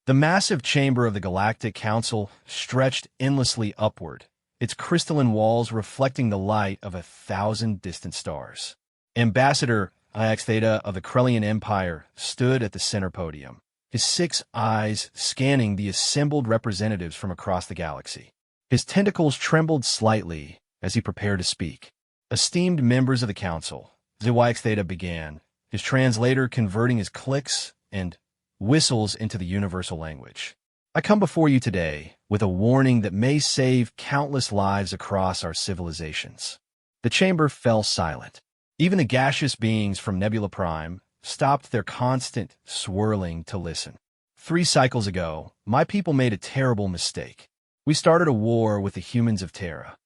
The massive chamber of the Galactic Council stretched endlessly upward, its crystalline walls reflecting the light of 1,000 distant stars. Ambassador Ix Theta of the Krellian Empire stood at the center podium, his 6 eyes scanning the assembled representatives from across the galaxy. His tentacles trembled slightly as he prepared to speak. Esteemed members of the Council, Ix Theta began, his translator converting his clicks and whistles into the universal language. I come before you today with a warning that may save countless lives across our civilizations. The chamber fell silent. Even the gaseous beings from Nebula Prime stopped their constant swirling to listen. 3 cycles ago, my people made a terrible mistake. We started a war with the humans of Terra.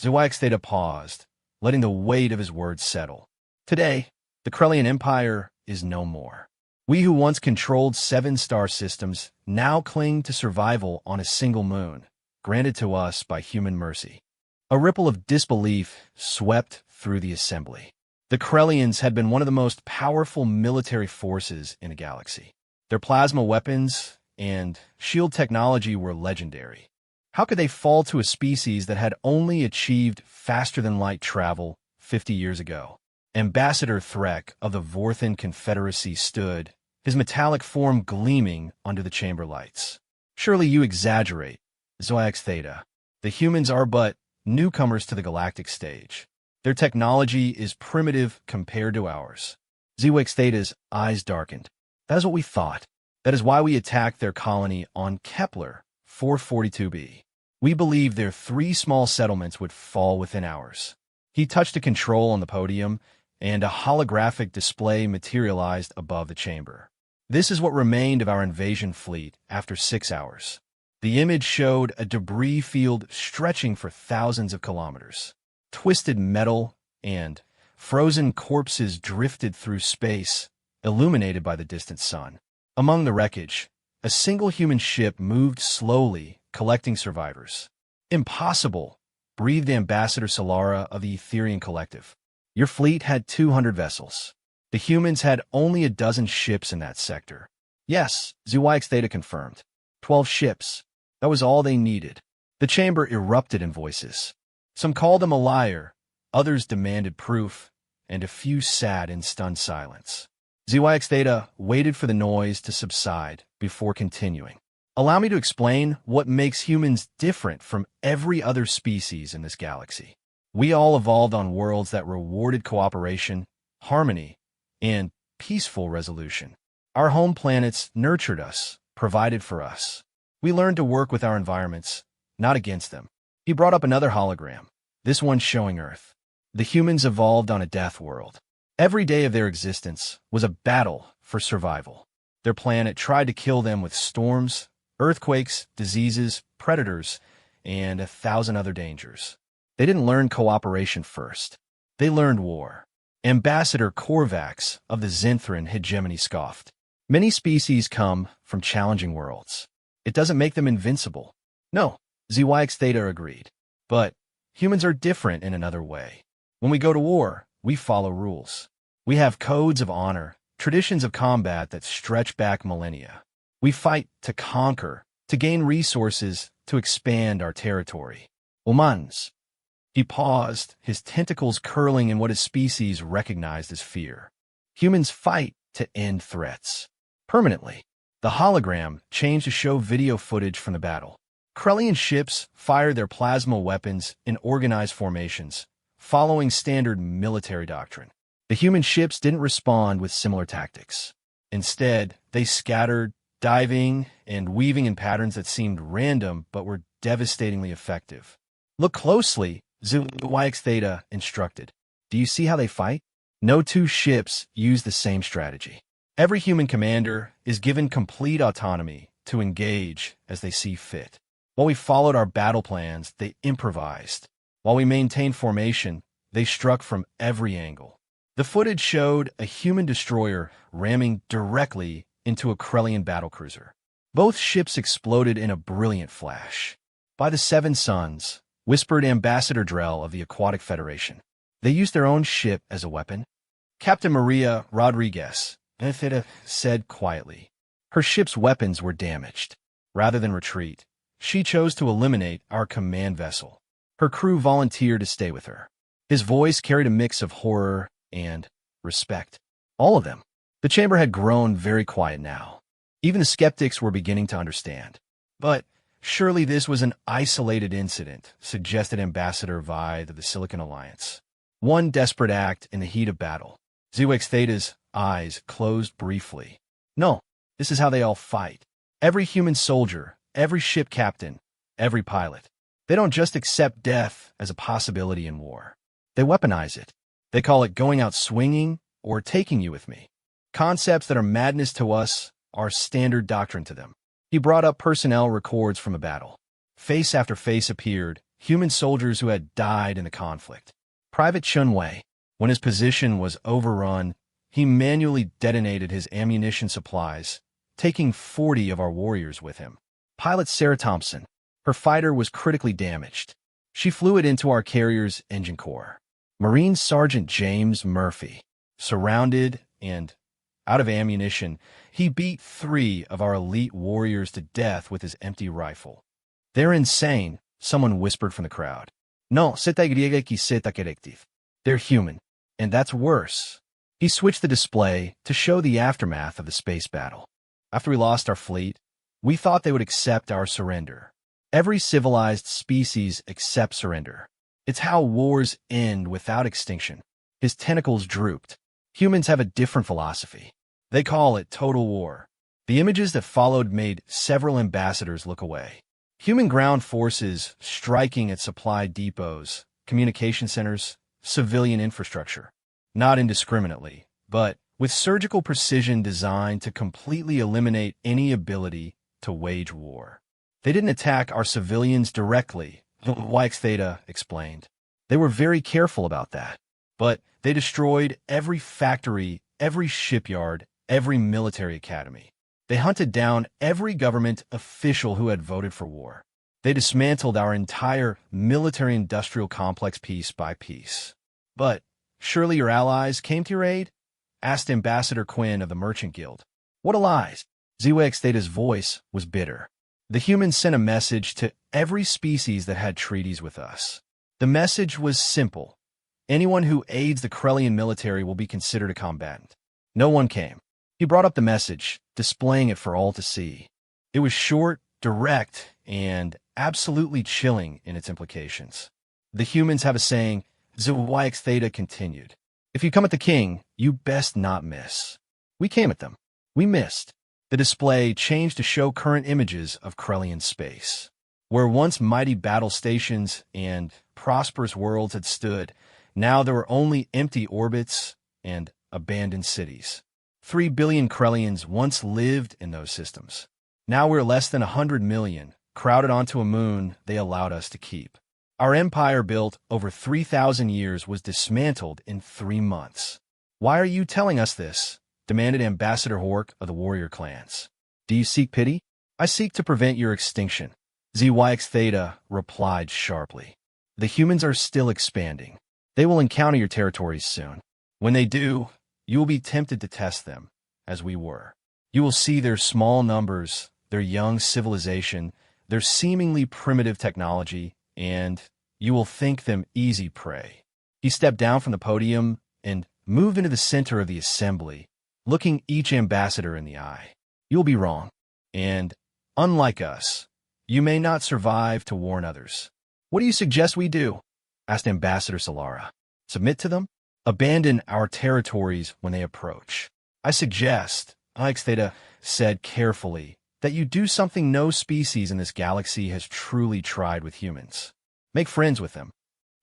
Ix Theta paused, letting the weight of his words settle. Today, the Krellian Empire is no more. We who once controlled 7 star systems now cling to survival on a single moon, granted to us by human mercy. A ripple of disbelief swept through the assembly. The Krellians had been one of the most powerful military forces in the galaxy. Their plasma weapons and shield technology were legendary. How could they fall to a species that had only achieved faster-than-light travel 50 years ago? Ambassador Threk of the Vorthan Confederacy stood, his metallic form gleaming under the chamber lights. Surely you exaggerate, Ix Theta. The humans are but newcomers to the galactic stage. Their technology is primitive compared to ours. Ix Theta's eyes darkened. That is what we thought. That is why we attacked their colony on Kepler 442b. We believed their 3 small settlements would fall within hours. He touched a control on the podium, and a holographic display materialized above the chamber. This is what remained of our invasion fleet after 6 hours. The image showed a debris field stretching for thousands of kilometers. Twisted metal and frozen corpses drifted through space, illuminated by the distant sun. Among the wreckage, a single human ship moved slowly, collecting survivors. Impossible, breathed Ambassador Solara of the Etherian Collective. Your fleet had 200 vessels. The humans had only a dozen ships in that sector. Yes, Ix Theta confirmed. 12 ships. That was all they needed. The chamber erupted in voices. Some called him a liar, others demanded proof, and a few sat in stunned silence. Ix Theta waited for the noise to subside before continuing. Allow me to explain what makes humans different from every other species in this galaxy. We all evolved on worlds that rewarded cooperation, harmony, and peaceful resolution. Our home planets nurtured us, provided for us. We learned to work with our environments, not against them. He brought up another hologram, this one showing Earth. The humans evolved on a death world. Every day of their existence was a battle for survival. Their planet tried to kill them with storms, earthquakes, diseases, predators, and 1,000 other dangers. They didn't learn cooperation first. They learned war. Ambassador Korvax of the Zenthran hegemony scoffed. Many species come from challenging worlds. It doesn't make them invincible. No, Ix Theta agreed. But humans are different in another way. When we go to war, we follow rules. We have codes of honor, traditions of combat that stretch back millennia. We fight to conquer, to gain resources, to expand our territory. Humans. He paused, his tentacles curling in what his species recognized as fear. Humans fight to end threats. Permanently. The hologram changed to show video footage from the battle. Krellian ships fired their plasma weapons in organized formations, following standard military doctrine. The human ships didn't respond with similar tactics. Instead, they scattered, diving and weaving in patterns that seemed random but were devastatingly effective. Look closely, Ix Theta instructed. Do you see how they fight? No 2 ships use the same strategy. Every human commander is given complete autonomy to engage as they see fit. While we followed our battle plans, they improvised. While we maintained formation, they struck from every angle. The footage showed a human destroyer ramming directly into a Krellian battlecruiser. Both ships exploded in a brilliant flash. By the 7 suns, whispered Ambassador Drell of the Aquatic Federation. They used their own ship as a weapon. Captain Maria Rodriguez, Theta said quietly. Her ship's weapons were damaged. Rather than retreat, she chose to eliminate our command vessel. Her crew volunteered to stay with her. His voice carried a mix of horror and respect. All of them. The chamber had grown very quiet now. Even the skeptics were beginning to understand. But surely this was an isolated incident, suggested Ambassador Vi of the Silicon Alliance. One desperate act in the heat of battle. ZX Theta's eyes closed briefly. No, this is how they all fight. Every human soldier, every ship captain, every pilot. They don't just accept death as a possibility in war. They weaponize it. They call it going out swinging or taking you with me. Concepts that are madness to us are standard doctrine to them. He brought up personnel records from a battle. Face after face appeared, human soldiers who had died in the conflict. Private Chunwei, when his position was overrun, he manually detonated his ammunition supplies, taking 40 of our warriors with him. Pilot Sarah Thompson, her fighter was critically damaged. She flew it into our carrier's engine core. Marine Sergeant James Murphy, surrounded and out of ammunition, he beat 3 of our elite warriors to death with his empty rifle. They're insane, someone whispered from the crowd. No, they're human, and that's worse. He switched the display to show the aftermath of the space battle. After we lost our fleet, we thought they would accept our surrender. Every civilized species accepts surrender. It's how wars end without extinction. His tentacles drooped. Humans have a different philosophy. They call it total war. The images that followed made several ambassadors look away. Human ground forces striking at supply depots, communication centers, civilian infrastructure. Not indiscriminately, but with surgical precision designed to completely eliminate any ability to wage war. They didn't attack our civilians directly, YX Theta explained. They were very careful about that. But they destroyed every factory, every shipyard, every military academy. They hunted down every government official who had voted for war. They dismantled our entire military-industrial complex piece by piece. But surely your allies came to your aid? Asked Ambassador Quinn of the Merchant Guild. What a lies! ZX Theta's voice was bitter. The humans sent a message to every species that had treaties with us. The message was simple. Anyone who aids the Krellian military will be considered a combatant. No one came. He brought up the message, displaying it for all to see. It was short, direct, and absolutely chilling in its implications. The humans have a saying, ZYX Theta continued. If you come at the king, you best not miss. We came at them. We missed. The display changed to show current images of Krellian space. Where once mighty battle stations and prosperous worlds had stood, now there were only empty orbits and abandoned cities. 3 billion Krellians once lived in those systems. Now we're less than 100 million, crowded onto a moon they allowed us to keep. Our empire built over 3,000 years was dismantled in 3 months. Why are you telling us this? Demanded Ambassador Hork of the warrior clans. Do you seek pity? I seek to prevent your extinction. ZYX Theta replied sharply. The humans are still expanding. They will encounter your territories soon. When they do, you will be tempted to test them, as we were. You will see their small numbers, their young civilization, their seemingly primitive technology, and you will think them easy prey. He stepped down from the podium and moved into the center of the assembly, looking each ambassador in the eye. You'll be wrong, and, unlike us, you may not survive to warn others. What do you suggest we do? Asked Ambassador Solara. Submit to them? Abandon our territories when they approach. I suggest, Ix Theta said carefully, that you do something no species in this galaxy has truly tried with humans. Make friends with them.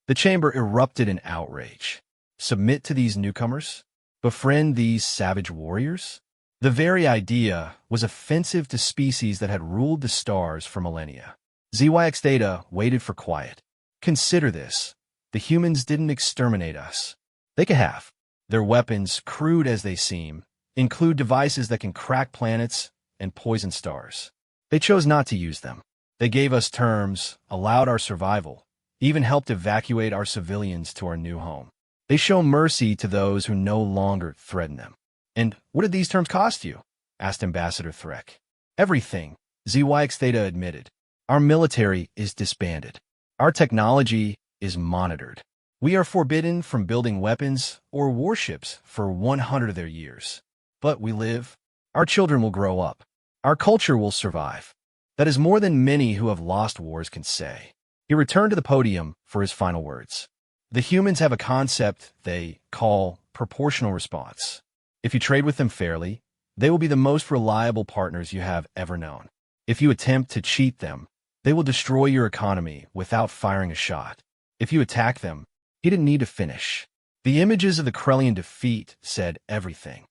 The chamber erupted in outrage. Submit to these newcomers? Befriend these savage warriors? The very idea was offensive to species that had ruled the stars for millennia. ZYX Theta waited for quiet. Consider this. The humans didn't exterminate us. They could have. Their weapons, crude as they seem, include devices that can crack planets and poison stars. They chose not to use them. They gave us terms, allowed our survival, even helped evacuate our civilians to our new home. They show mercy to those who no longer threaten them. And what did these terms cost you? asked Ambassador Threk. Everything, ZYX Theta admitted. Our military is disbanded. Our technology is monitored. We are forbidden from building weapons or warships for 100 of their years. But we live. Our children will grow up. Our culture will survive. That is more than many who have lost wars can say. He returned to the podium for his final words. The humans have a concept they call proportional response. If you trade with them fairly, they will be the most reliable partners you have ever known. If you attempt to cheat them, they will destroy your economy without firing a shot. If you attack them, he didn't need to finish. The images of the Krellian defeat said everything.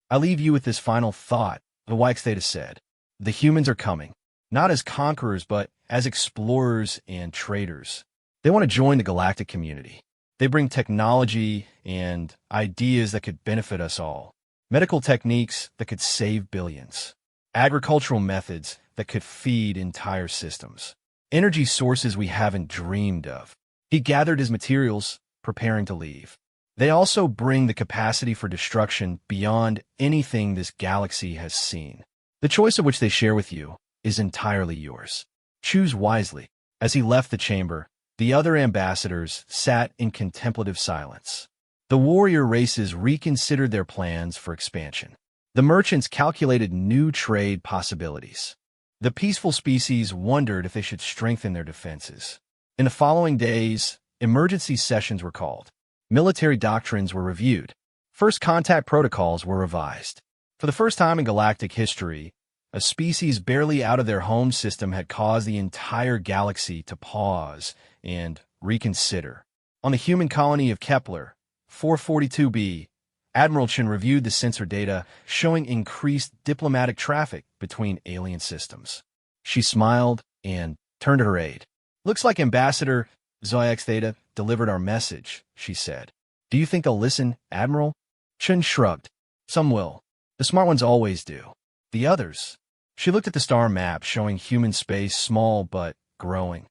I leave you with this final thought, the ZYX Theta said. The humans are coming, not as conquerors, but as explorers and traders. They want to join the galactic community. They bring technology and ideas that could benefit us all. Medical techniques that could save billions. Agricultural methods that could feed entire systems. Energy sources we haven't dreamed of. He gathered his materials, preparing to leave. They also bring the capacity for destruction beyond anything this galaxy has seen. The choice of which they share with you is entirely yours. Choose wisely. As he left the chamber, the other ambassadors sat in contemplative silence. The warrior races reconsidered their plans for expansion. The merchants calculated new trade possibilities. The peaceful species wondered if they should strengthen their defenses. In the following days, emergency sessions were called. Military doctrines were reviewed. First contact protocols were revised. For the first time in galactic history, a species barely out of their home system had caused the entire galaxy to pause and reconsider. On the human colony of Kepler, 442b, Admiral Chen reviewed the sensor data showing increased diplomatic traffic between alien systems. She smiled and turned to her aide. Looks like Ambassador ZYX Theta delivered our message, she said. Do you think they'll listen, Admiral? Chen shrugged. Some will. The smart ones always do. The others. She looked at the star map showing human space small but growing.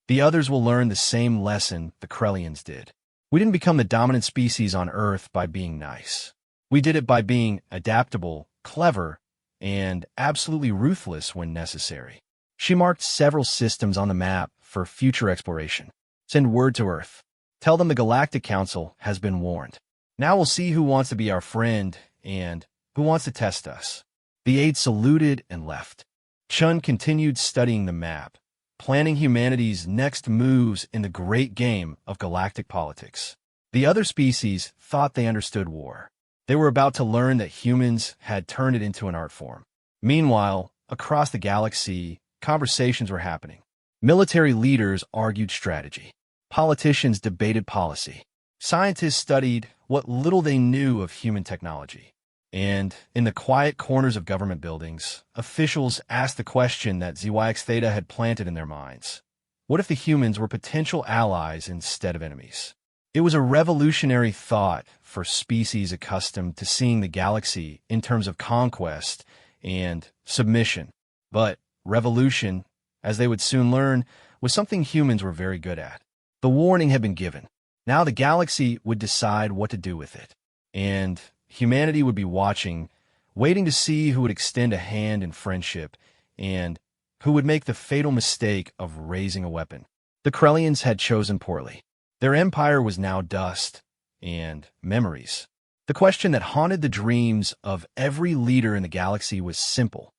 The others will learn the same lesson the Krellians did. We didn't become the dominant species on Earth by being nice. We did it by being adaptable, clever, and absolutely ruthless when necessary. She marked several systems on the map for future exploration. Send word to Earth. Tell them the Galactic Council has been warned. Now we'll see who wants to be our friend and who wants to test us. The aide saluted and left. Chun continued studying the map, planning humanity's next moves in the great game of galactic politics. The other species thought they understood war. They were about to learn that humans had turned it into an art form. Meanwhile, across the galaxy, conversations were happening. Military leaders argued strategy. Politicians debated policy. Scientists studied what little they knew of human technology. And in the quiet corners of government buildings, officials asked the question that ZYX Theta had planted in their minds. What if the humans were potential allies instead of enemies? It was a revolutionary thought for species accustomed to seeing the galaxy in terms of conquest and submission. But revolution, as they would soon learn, was something humans were very good at. The warning had been given. Now the galaxy would decide what to do with it. And humanity would be watching, waiting to see who would extend a hand in friendship and who would make the fatal mistake of raising a weapon. The Krellians had chosen poorly. Their empire was now dust and memories. The question that haunted the dreams of every leader in the galaxy was simple.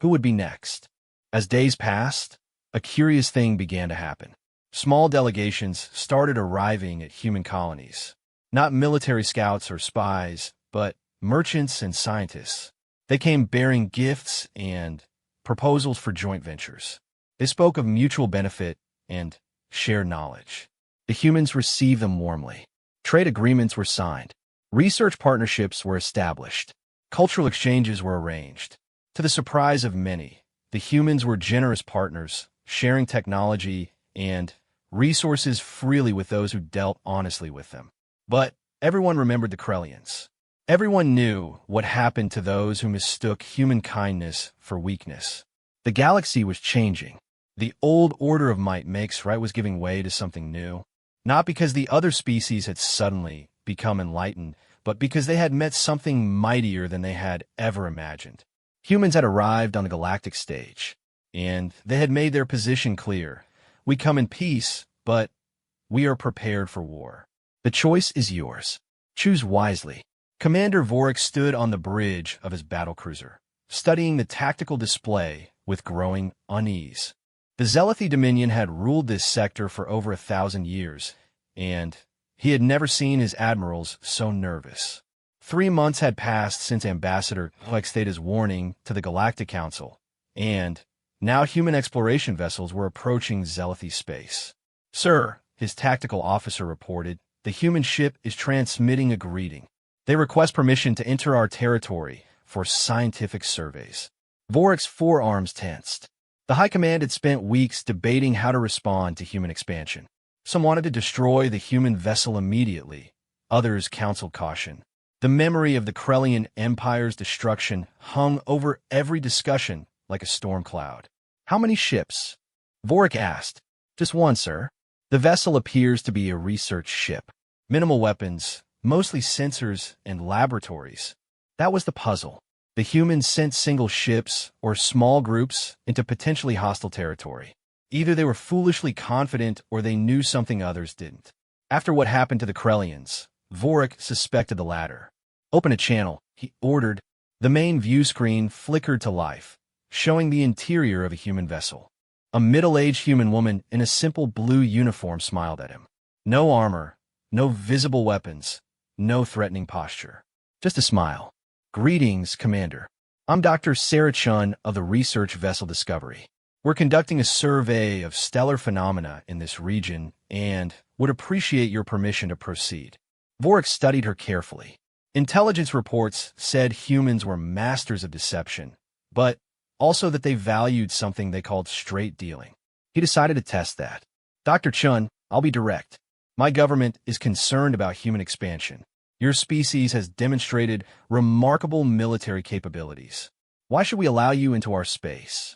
Who would be next? As days passed, a curious thing began to happen. Small delegations started arriving at human colonies. Not military scouts or spies, but merchants and scientists. They came bearing gifts and proposals for joint ventures. They spoke of mutual benefit and shared knowledge. The humans received them warmly. Trade agreements were signed. Research partnerships were established. Cultural exchanges were arranged. To the surprise of many, the humans were generous partners, sharing technology and resources freely with those who dealt honestly with them. But everyone remembered the Krellians. Everyone knew what happened to those who mistook human kindness for weakness. The galaxy was changing. The old order of might makes right was giving way to something new. Not because the other species had suddenly become enlightened, but because they had met something mightier than they had ever imagined. Humans had arrived on the galactic stage, and they had made their position clear. We come in peace, but we are prepared for war. The choice is yours. Choose wisely. Commander Vorik stood on the bridge of his battlecruiser, studying the tactical display with growing unease. The Zealoty Dominion had ruled this sector for over 1,000 years, and he had never seen his admirals so nervous. 3 months had passed since Ambassador Galactic's warning to the Galactic Council, and now human exploration vessels were approaching Zealoty space. "Sir," his tactical officer reported, "the human ship is transmitting a greeting. They request permission to enter our territory for scientific surveys." Vorik's forearms tensed. The High Command had spent weeks debating how to respond to human expansion. Some wanted to destroy the human vessel immediately. Others counseled caution. The memory of the Krellian Empire's destruction hung over every discussion like a storm cloud. "How many ships?" Vorik asked. "Just one, sir. The vessel appears to be a research ship. Minimal weapons, mostly sensors and laboratories." That was the puzzle. The humans sent single ships or small groups into potentially hostile territory. Either they were foolishly confident or they knew something others didn't. After what happened to the Krellians, Vorik suspected the latter. "Open a channel," he ordered. The main view screen flickered to life, showing the interior of a human vessel. A middle-aged human woman in a simple blue uniform smiled at him. No armor, no visible weapons, no threatening posture. Just a smile. "Greetings, Commander. I'm Dr. Sarah Chun of the research vessel Discovery. We're conducting a survey of stellar phenomena in this region and would appreciate your permission to proceed." Vorik studied her carefully. Intelligence reports said humans were masters of deception, but also that they valued something they called straight dealing. He decided to test that. "Dr. Chun, I'll be direct. My government is concerned about human expansion. Your species has demonstrated remarkable military capabilities. Why should we allow you into our space?"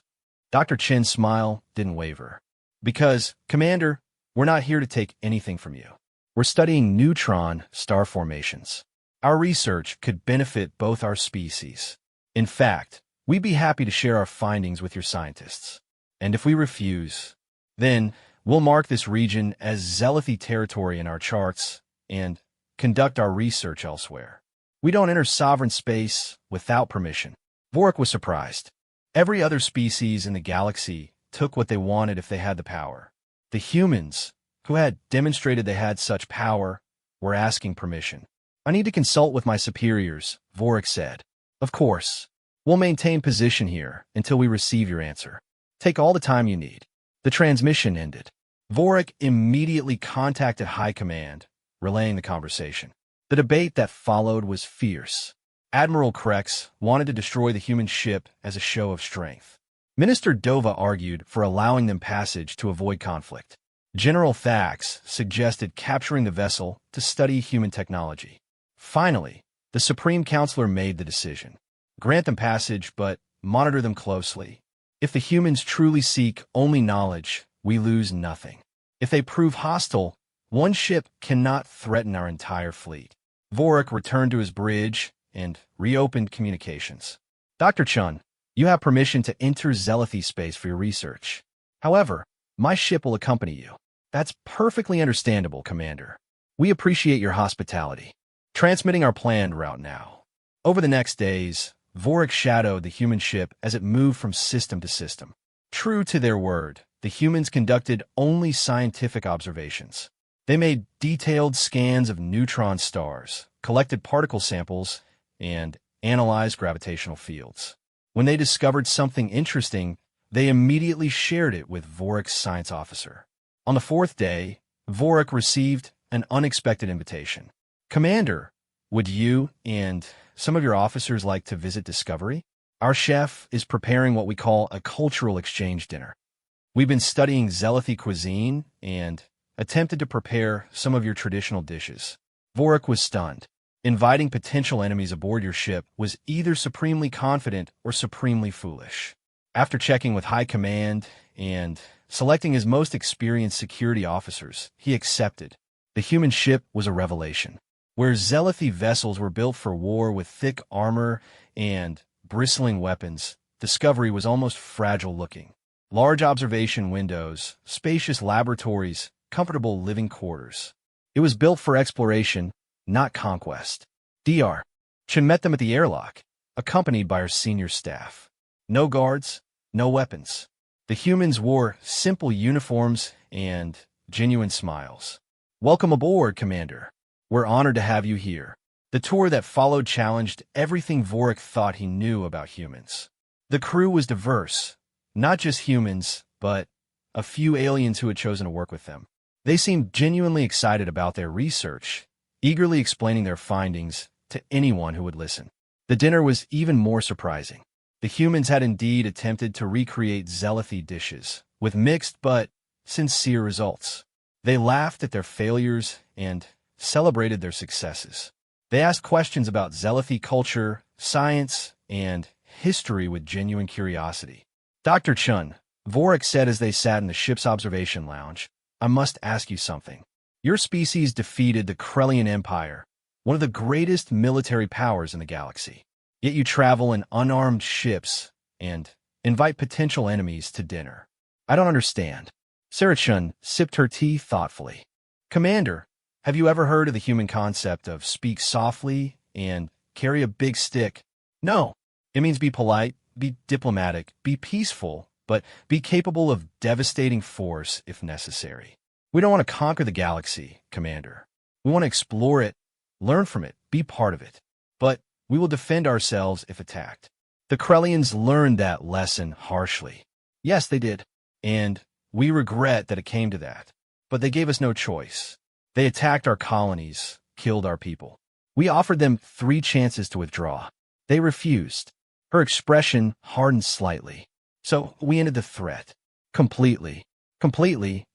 Dr. Chin's smile didn't waver. "Because, Commander, we're not here to take anything from you. We're studying neutron star formations. Our research could benefit both our species. In fact, we'd be happy to share our findings with your scientists. And if we refuse, then we'll mark this region as Zealoty territory in our charts and conduct our research elsewhere. We don't enter sovereign space without permission." Vorik was surprised. Every other species in the galaxy took what they wanted if they had the power. The humans, who had demonstrated they had such power, were asking permission. "I need to consult with my superiors," Vorik said. "Of course. We'll maintain position here until we receive your answer. Take all the time you need." The transmission ended. Vorik immediately contacted High Command, relaying the conversation. The debate that followed was fierce. Admiral Krex wanted to destroy the human ship as a show of strength. Minister Dova argued for allowing them passage to avoid conflict. General Thax suggested capturing the vessel to study human technology. Finally, the Supreme Counselor made the decision. Grant them passage, but monitor them closely. If the humans truly seek only knowledge, we lose nothing. If they prove hostile, one ship cannot threaten our entire fleet. Vorik returned to his bridge and reopened communications. "Dr. Chun, you have permission to enter Zealoty space for your research. However, my ship will accompany you." "That's perfectly understandable, Commander. We appreciate your hospitality. Transmitting our planned route now." Over the next days, Vorik shadowed the human ship as it moved from system to system. True to their word, the humans conducted only scientific observations. They made detailed scans of neutron stars, collected particle samples, and analyzed gravitational fields. When they discovered something interesting, they immediately shared it with Vorik's science officer. On the 4th day, Vorik received an unexpected invitation. "Commander, would you and some of your officers like to visit Discovery? Our chef is preparing what we call a cultural exchange dinner. We've been studying Zealoty cuisine and attempted to prepare some of your traditional dishes." Vorik was stunned. Inviting potential enemies aboard your ship was either supremely confident or supremely foolish. After checking with High Command and selecting his most experienced security officers, he accepted. The human ship was a revelation. Where Zealoty vessels were built for war with thick armor and bristling weapons, Discovery was almost fragile-looking. Large observation windows, spacious laboratories, comfortable living quarters. It was built for exploration, not conquest. Dr. Chen met them at the airlock, accompanied by her senior staff. No guards, no weapons. The humans wore simple uniforms and genuine smiles. "Welcome aboard, Commander. We're honored to have you here." The tour that followed challenged everything Vorik thought he knew about humans. The crew was diverse, not just humans, but a few aliens who had chosen to work with them. They seemed genuinely excited about their research, eagerly explaining their findings to anyone who would listen. The dinner was even more surprising. The humans had indeed attempted to recreate Zealothy dishes, with mixed but sincere results. They laughed at their failures and celebrated their successes. They asked questions about Zealothy culture, science, and history with genuine curiosity. "Dr. Chun," Vorik said as they sat in the ship's observation lounge, "I must ask you something. Your species defeated the Krellian Empire, one of the greatest military powers in the galaxy. Yet you travel in unarmed ships and invite potential enemies to dinner. I don't understand." Sarah Chun sipped her tea thoughtfully. "Commander, have you ever heard of the human concept of speak softly and carry a big stick? No. It means be polite, be diplomatic, be peaceful, but be capable of devastating force if necessary. We don't want to conquer the galaxy, Commander. We want to explore it, learn from it, be part of it. But we will defend ourselves if attacked." The Krellians learned that lesson harshly. Yes, they did. And we regret that it came to that. But they gave us no choice. They attacked our colonies, killed our people. We offered them 3 chances to withdraw. They refused. Her expression hardened slightly. "So we ended the threat." Completely,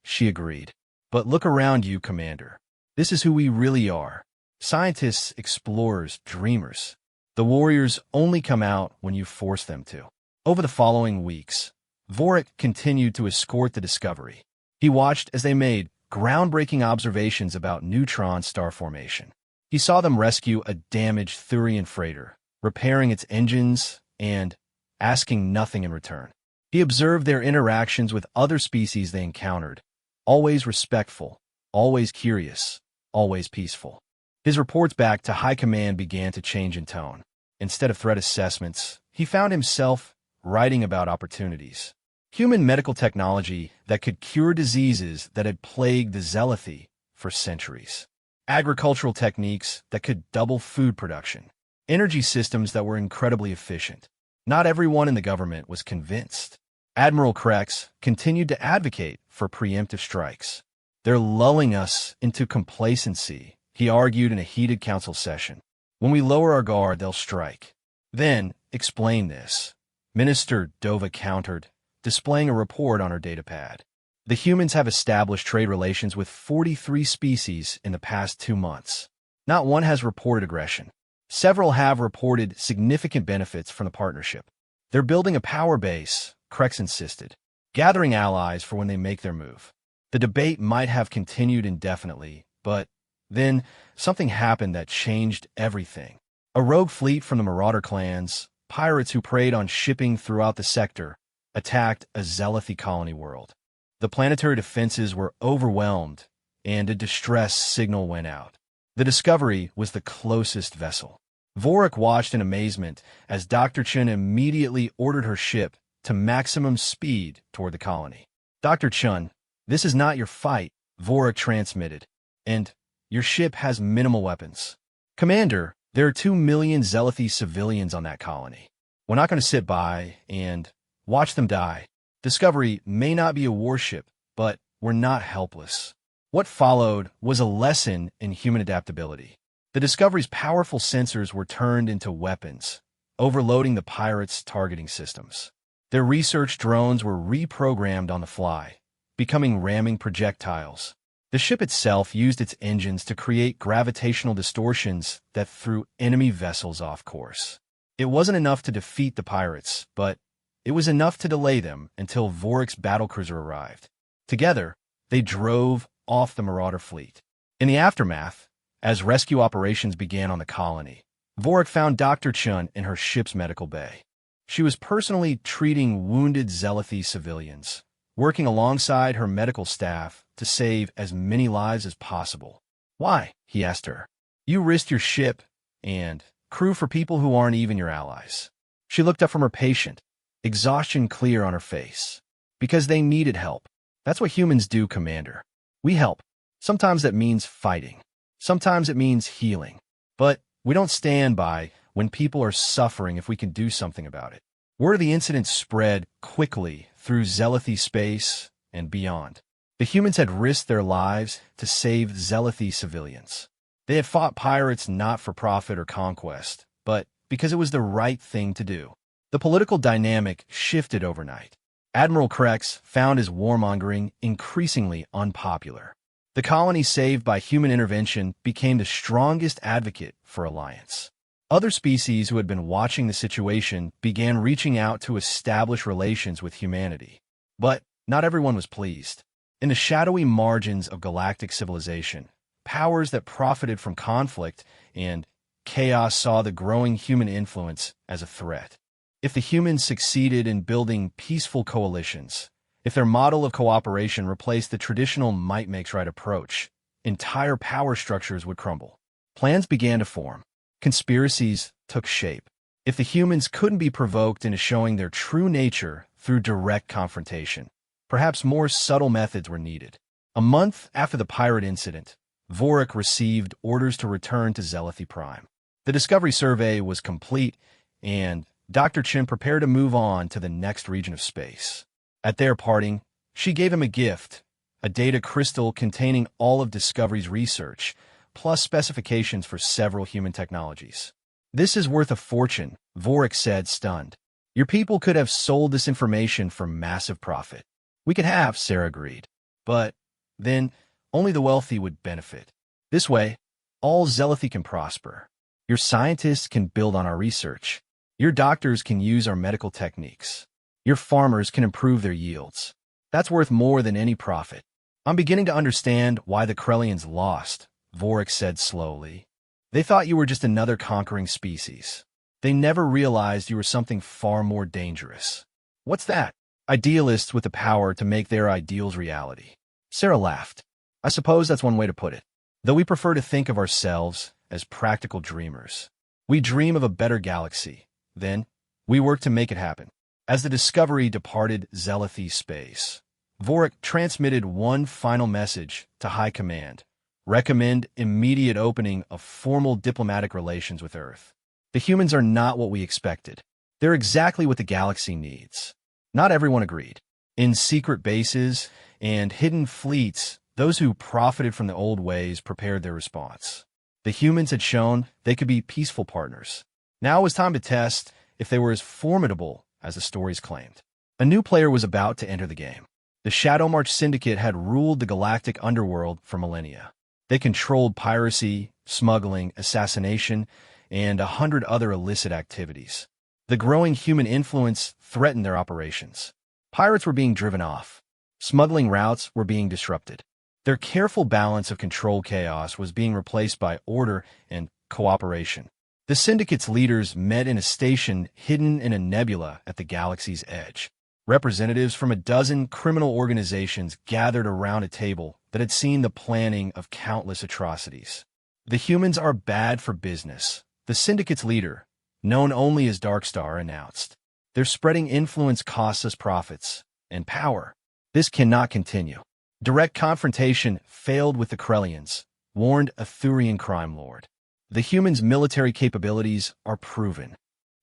she agreed. "But look around you, Commander. This is who we really are. Scientists, explorers, dreamers. The warriors only come out when you force them to." Over the following weeks, Vorik continued to escort the Discovery. He watched as they made groundbreaking observations about neutron star formation. He saw them rescue a damaged Thurian freighter, repairing its engines and asking nothing in return. He observed their interactions with other species they encountered, always respectful, always curious, always peaceful. His reports back to High Command began to change in tone. Instead of threat assessments, he found himself writing about opportunities. Human medical technology that could cure diseases that had plagued the Zealothy for centuries. Agricultural techniques that could double food production. Energy systems that were incredibly efficient. Not everyone in the government was convinced. Admiral Krex continued to advocate for preemptive strikes. "They're lulling us into complacency," he argued in a heated council session. "When we lower our guard, they'll strike." "Then, explain this," Minister Dova countered, displaying a report on her datapad. "The humans have established trade relations with 43 species in the past 2 months. Not one has reported aggression. Several have reported significant benefits from the partnership. They're building a power base," Krex insisted, "gathering allies for when they make their move." The debate might have continued indefinitely, but then something happened that changed everything. A rogue fleet from the Marauder clans, pirates who preyed on shipping throughout the sector, attacked a Zealothy colony world. The planetary defenses were overwhelmed, and a distress signal went out. The Discovery was the closest vessel. Vorik watched in amazement as Dr. Chun immediately ordered her ship to maximum speed toward the colony. "Dr. Chun, this is not your fight," Vorik transmitted, "and your ship has minimal weapons." "Commander, there are 2 million Zealothy civilians on that colony. We're not going to sit by and watch them die. Discovery may not be a warship, but we're not helpless." What followed was a lesson in human adaptability. The Discovery's powerful sensors were turned into weapons, overloading the pirates' targeting systems. Their research drones were reprogrammed on the fly, becoming ramming projectiles. The ship itself used its engines to create gravitational distortions that threw enemy vessels off course. It wasn't enough to defeat the pirates, but it was enough to delay them until Vorik's battlecruiser arrived. Together, they drove off the Marauder fleet. In the aftermath, as rescue operations began on the colony, Vorik found Dr. Chun in her ship's medical bay. She was personally treating wounded Zealoty civilians, working alongside her medical staff to save as many lives as possible. Why? He asked her. You risked your ship and crew for people who aren't even your allies. She looked up from her patient, exhaustion clear on her face. Because they needed help. That's what humans do, Commander. We help. Sometimes that means fighting. Sometimes it means healing. But we don't stand by when people are suffering if we can do something about it. Word of the incident spread quickly through Zealoty space and beyond. The humans had risked their lives to save Zealoty civilians. They had fought pirates not for profit or conquest, but because it was the right thing to do. The political dynamic shifted overnight. Admiral Krex found his warmongering increasingly unpopular. The colony saved by human intervention became the strongest advocate for alliance. Other species who had been watching the situation began reaching out to establish relations with humanity. But not everyone was pleased. In the shadowy margins of galactic civilization, powers that profited from conflict and chaos saw the growing human influence as a threat. If the humans succeeded in building peaceful coalitions, if their model of cooperation replaced the traditional might-makes-right approach, entire power structures would crumble. Plans began to form. Conspiracies took shape. If the humans couldn't be provoked into showing their true nature through direct confrontation, perhaps more subtle methods were needed. A month after the pirate incident, Vorik received orders to return to Zealoty Prime. The Discovery Survey was complete, and Dr. Chin prepared to move on to the next region of space. At their parting, she gave him a gift, a data crystal containing all of Discovery's research, plus specifications for several human technologies. This is worth a fortune, Vorik said, stunned. Your people could have sold this information for massive profit. We could have, Sarah agreed. But then, only the wealthy would benefit. This way, all Zealoty can prosper. Your scientists can build on our research. Your doctors can use our medical techniques. Your farmers can improve their yields. That's worth more than any profit. I'm beginning to understand why the Krellians lost, Vorik said slowly. They thought you were just another conquering species. They never realized you were something far more dangerous. What's that? Idealists with the power to make their ideals reality. Sarah laughed. I suppose that's one way to put it. Though we prefer to think of ourselves as practical dreamers. We dream of a better galaxy. Then, we work to make it happen. As the Discovery departed Zealoty space, Vorik transmitted one final message to High Command. Recommend immediate opening of formal diplomatic relations with Earth. The humans are not what we expected. They're exactly what the galaxy needs. Not everyone agreed. In secret bases and hidden fleets, those who profited from the old ways prepared their response. The humans had shown they could be peaceful partners. Now it was time to test if they were as formidable as the stories claimed. A new player was about to enter the game. The Shadow March Syndicate had ruled the galactic underworld for millennia. They controlled piracy, smuggling, assassination, and 100 other illicit activities. The growing human influence threatened their operations. Pirates were being driven off. Smuggling routes were being disrupted. Their careful balance of controlled chaos was being replaced by order and cooperation. The Syndicate's leaders met in a station hidden in a nebula at the galaxy's edge. Representatives from a dozen criminal organizations gathered around a table that had seen the planning of countless atrocities. The humans are bad for business, the Syndicate's leader, known only as Darkstar, announced. Their spreading influence costs us profits and power. This cannot continue. Direct confrontation failed with the Krellians, warned a Thurian crime lord. The humans' military capabilities are proven,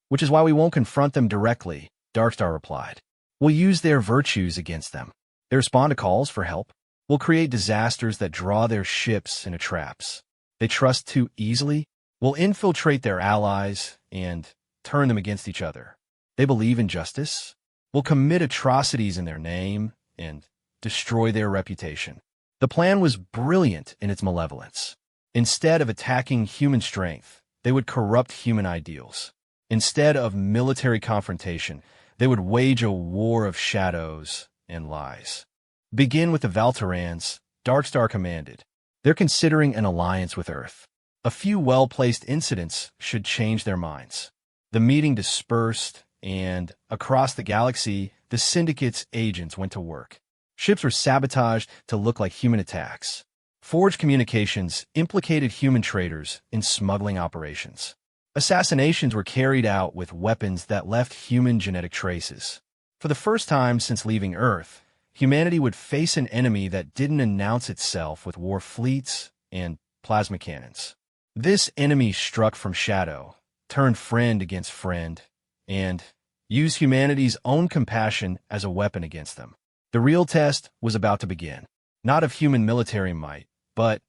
which is why we won't confront them directly, Darkstar replied. We'll use their virtues against them. They respond to calls for help. We'll create disasters that draw their ships into traps. They trust too easily. We'll infiltrate their allies and turn them against each other. They believe in justice. We'll commit atrocities in their name and destroy their reputation. The plan was brilliant in its malevolence. Instead of attacking human strength, they would corrupt human ideals. Instead of military confrontation, they would wage a war of shadows and lies. Begin with the Valterans, Darkstar commanded. They're considering an alliance with Earth. A few well-placed incidents should change their minds. The meeting dispersed, and across the galaxy, the Syndicate's agents went to work. Ships were sabotaged to look like human attacks. Forged communications implicated human traders in smuggling operations. Assassinations were carried out with weapons that left human genetic traces. For the first time since leaving Earth, humanity would face an enemy that didn't announce itself with war fleets and plasma cannons. This enemy struck from shadow, turned friend against friend, and used humanity's own compassion as a weapon against them. The real test was about to begin, not of human military might, but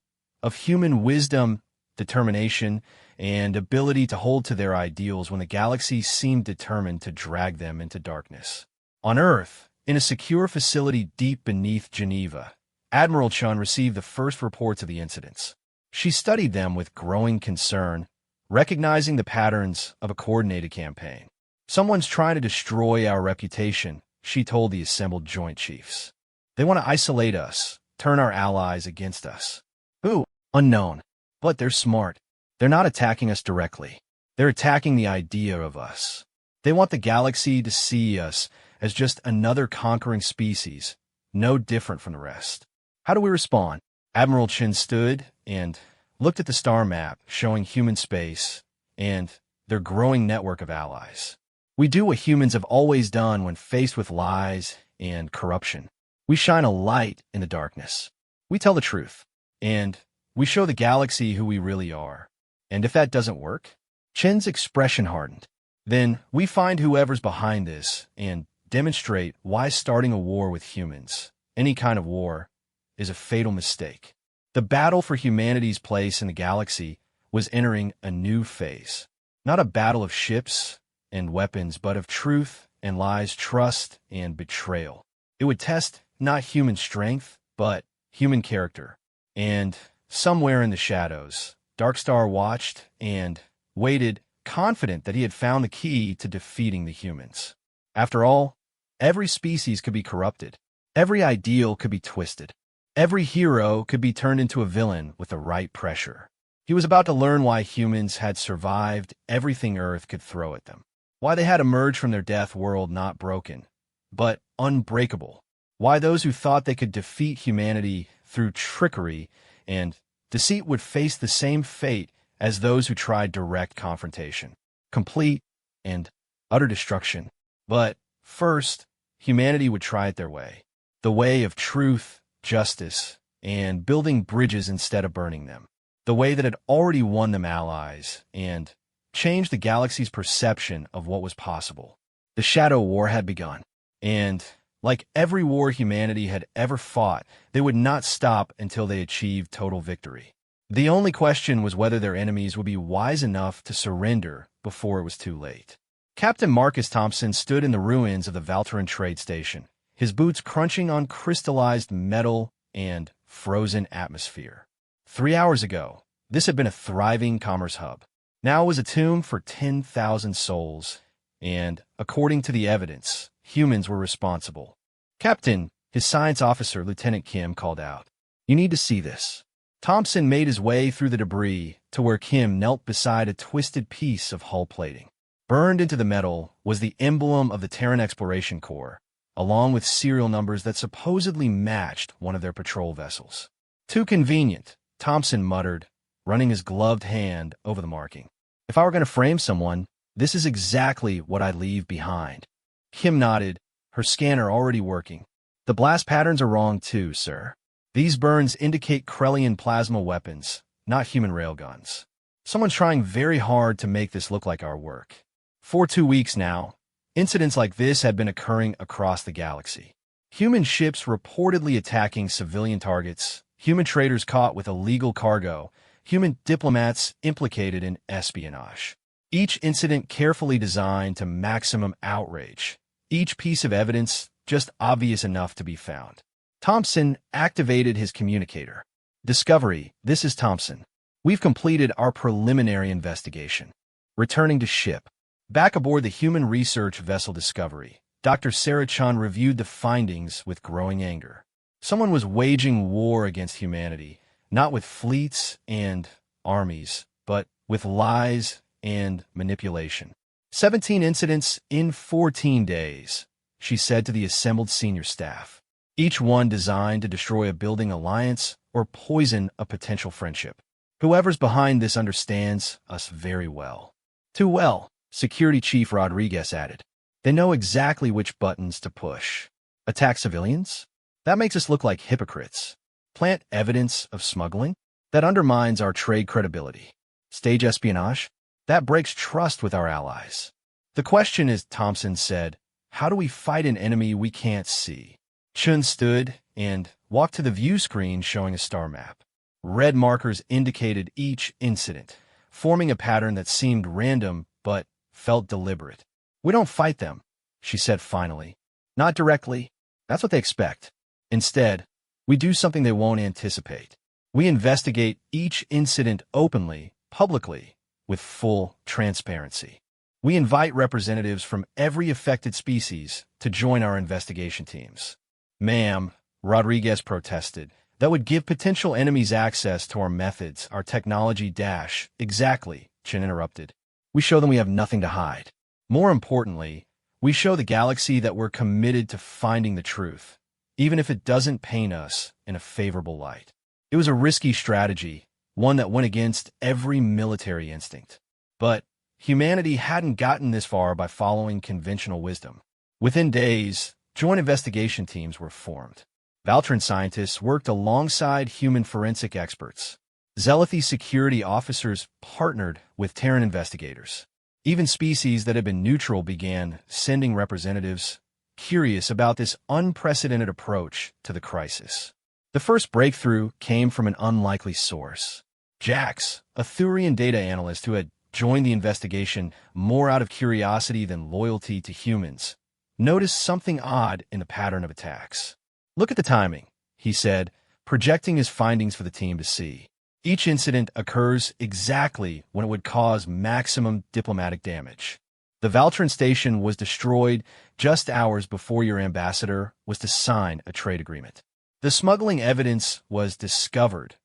of human wisdom, determination, and ability to hold to their ideals when the galaxy seemed determined to drag them into darkness. On Earth, in a secure facility deep beneath Geneva, Admiral Chun received the first reports of the incidents. She studied them with growing concern, recognizing the patterns of a coordinated campaign. Someone's trying to destroy our reputation, she told the assembled Joint Chiefs. They want to isolate us, turn our allies against us. Who? Unknown. But they're smart. They're not attacking us directly. They're attacking the idea of us. They want the galaxy to see us as just another conquering species, no different from the rest. How do we respond? Admiral Chin stood and looked at the star map showing human space and their growing network of allies. We do what humans have always done when faced with lies and corruption. We shine a light in the darkness. We tell the truth, and we show the galaxy who we really are. And if that doesn't work, Chen's expression hardened. Then we find whoever's behind this and demonstrate why starting a war with humans, any kind of war, is a fatal mistake. The battle for humanity's place in the galaxy was entering a new phase. Not a battle of ships and weapons, but of truth and lies, trust and betrayal. It would test not human strength, but human character. And somewhere in the shadows, Darkstar watched and waited, confident that he had found the key to defeating the humans. After all, every species could be corrupted. Every ideal could be twisted. Every hero could be turned into a villain with the right pressure. He was about to learn why humans had survived everything Earth could throw at them. Why they had emerged from their death world not broken, but unbreakable. Why those who thought they could defeat humanity through trickery and deceit would face the same fate as those who tried direct confrontation, complete and utter destruction. But first, humanity would try it their way, the way of truth, justice, and building bridges instead of burning them, the way that had already won them allies and changed the galaxy's perception of what was possible. The Shadow War had begun, and like every war humanity had ever fought, they would not stop until they achieved total victory. The only question was whether their enemies would be wise enough to surrender before it was too late. Captain Marcus Thompson stood in the ruins of the Valteran trade station, his boots crunching on crystallized metal and frozen atmosphere. 3 hours ago, this had been a thriving commerce hub. Now it was a tomb for 10,000 souls, and, according to the evidence, humans were responsible. Captain, his science officer, Lieutenant Kim, called out. You need to see this. Thompson made his way through the debris to where Kim knelt beside a twisted piece of hull plating. Burned into the metal was the emblem of the Terran Exploration Corps, along with serial numbers that supposedly matched one of their patrol vessels. Too convenient, Thompson muttered, running his gloved hand over the marking. If I were going to frame someone, this is exactly what I'd leave behind. Kim nodded, her scanner already working. The blast patterns are wrong too, sir. These burns indicate Krellian plasma weapons, not human railguns. Someone's trying very hard to make this look like our work. For 2 weeks now, incidents like this had been occurring across the galaxy. Human ships reportedly attacking civilian targets, human traders caught with illegal cargo, human diplomats implicated in espionage. Each incident carefully designed to maximum outrage. Each piece of evidence just obvious enough to be found. Thompson activated his communicator. Discovery, this is Thompson. We've completed our preliminary investigation. Returning to ship. Back aboard the human research vessel Discovery, Dr. Sarah Chan reviewed the findings with growing anger. Someone was waging war against humanity, not with fleets and armies, but with lies and manipulation. 17 incidents in 14 days, she said to the assembled senior staff, each one designed to destroy a building alliance or poison a potential friendship. Whoever's behind this understands us very well. Too well, Security Chief Rodriguez added. They know exactly which buttons to push. Attack civilians? That makes us look like hypocrites. Plant evidence of smuggling? That undermines our trade credibility. Stage espionage? That breaks trust with our allies. The question is, Thompson said, how do we fight an enemy we can't see? Chun stood and walked to the view screen showing a star map. Red markers indicated each incident, forming a pattern that seemed random but felt deliberate. We don't fight them, she said finally. Not directly. That's what they expect. Instead, we do something they won't anticipate. We investigate each incident openly, publicly, with full transparency. We invite representatives from every affected species to join our investigation teams. Ma'am, Rodriguez protested, that would give potential enemies access to our methods, our technology dash. Exactly, Chen interrupted. We show them we have nothing to hide. More importantly, we show the galaxy that we're committed to finding the truth, even if it doesn't paint us in a favorable light. It was a risky strategy, one that went against every military instinct. But humanity hadn't gotten this far by following conventional wisdom. Within days, joint investigation teams were formed. Valtran scientists worked alongside human forensic experts. Zealothy security officers partnered with Terran investigators. Even species that had been neutral began sending representatives, curious about this unprecedented approach to the crisis. The first breakthrough came from an unlikely source. Jax, a Thurian data analyst who had joined the investigation more out of curiosity than loyalty to humans, noticed something odd in the pattern of attacks. Look at the timing, he said, projecting his findings for the team to see. Each incident occurs exactly when it would cause maximum diplomatic damage. The Valtran station was destroyed just hours before your ambassador was to sign a trade agreement. The smuggling evidence was discovered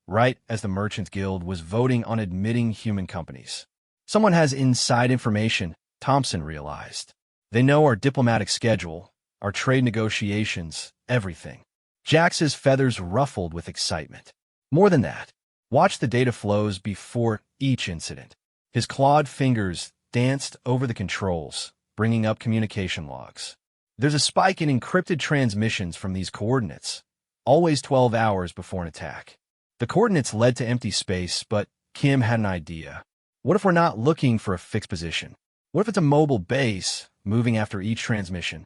right as the Merchants Guild was voting on admitting human companies. Someone has inside information, Thompson realized. They know our diplomatic schedule, our trade negotiations, everything. Jax's feathers ruffled with excitement. More than that, watch the data flows before each incident. His clawed fingers danced over the controls, bringing up communication logs. There's a spike in encrypted transmissions from these coordinates, always 12 hours before an attack. The coordinates led to empty space, but Kim had an idea. What if we're not looking for a fixed position? What if it's a mobile base, moving after each transmission?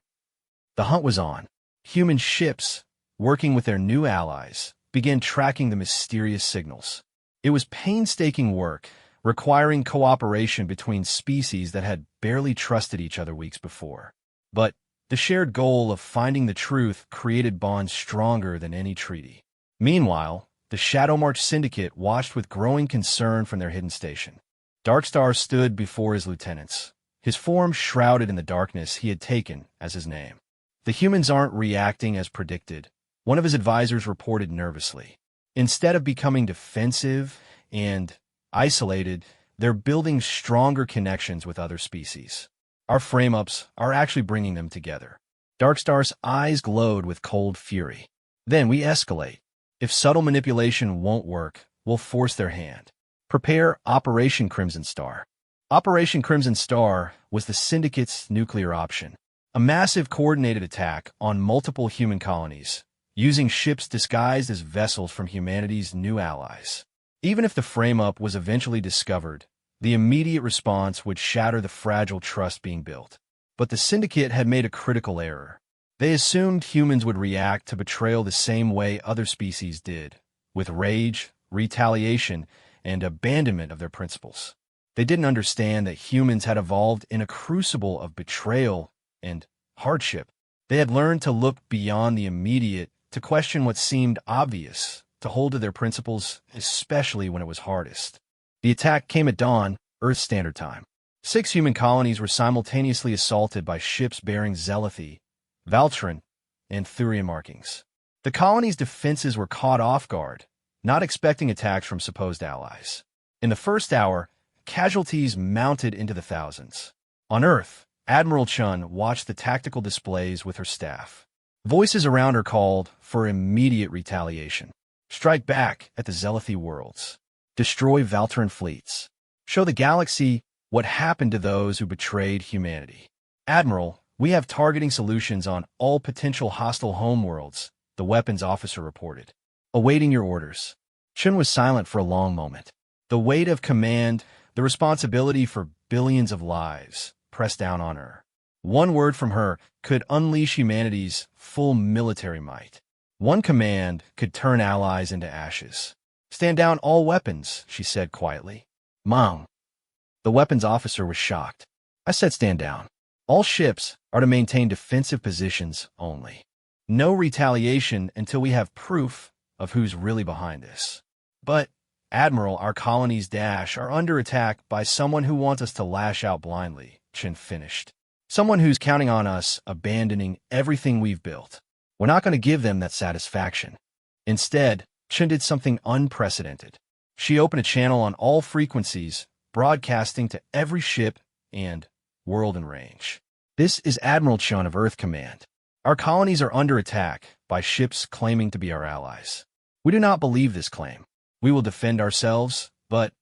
The hunt was on. Human ships, working with their new allies, began tracking the mysterious signals. It was painstaking work, requiring cooperation between species that had barely trusted each other weeks before. But the shared goal of finding the truth created bonds stronger than any treaty. Meanwhile, the Shadow March Syndicate watched with growing concern from their hidden station. Darkstar stood before his lieutenants, his form shrouded in the darkness he had taken as his name. The humans aren't reacting as predicted, one of his advisors reported nervously. Instead of becoming defensive and isolated, they're building stronger connections with other species. Our frame-ups are actually bringing them together. Darkstar's eyes glowed with cold fury. Then we escalate. If subtle manipulation won't work, we'll force their hand. Prepare Operation Crimson Star. Operation Crimson Star was the Syndicate's nuclear option. A massive coordinated attack on multiple human colonies, using ships disguised as vessels from humanity's new allies. Even if the frame-up was eventually discovered, the immediate response would shatter the fragile trust being built. But the Syndicate had made a critical error. They assumed humans would react to betrayal the same way other species did, with rage, retaliation, and abandonment of their principles. They didn't understand that humans had evolved in a crucible of betrayal and hardship. They had learned to look beyond the immediate, to question what seemed obvious, to hold to their principles, especially when it was hardest. The attack came at dawn, Earth Standard Time. 6 human colonies were simultaneously assaulted by ships bearing Zealothy, Valtran, and Thurian markings. The colony's defenses were caught off guard, not expecting attacks from supposed allies. In the first hour, casualties mounted into the thousands. On Earth, Admiral Chun watched the tactical displays with her staff. Voices around her called for immediate retaliation. Strike back at the Zealoty worlds. Destroy Valteran fleets. Show the galaxy what happened to those who betrayed humanity. Admiral, we have targeting solutions on all potential hostile homeworlds, the weapons officer reported. Awaiting your orders. Chun was silent for a long moment. The weight of command, the responsibility for billions of lives, pressed down on her. One word from her could unleash humanity's full military might. One command could turn allies into ashes. Stand down all weapons, she said quietly. Mom. The weapons officer was shocked. I said stand down. All ships are to maintain defensive positions only. No retaliation until we have proof of who's really behind this. But, Admiral, our colonies are under attack by someone who wants us to lash out blindly, Chin finished. Someone who's counting on us abandoning everything we've built. We're not going to give them that satisfaction. Instead, Chin did something unprecedented. She opened a channel on all frequencies, broadcasting to every ship and world in range. This is Admiral Chun of Earth Command. Our colonies are under attack by ships claiming to be our allies. We do not believe this claim. We will defend ourselves, but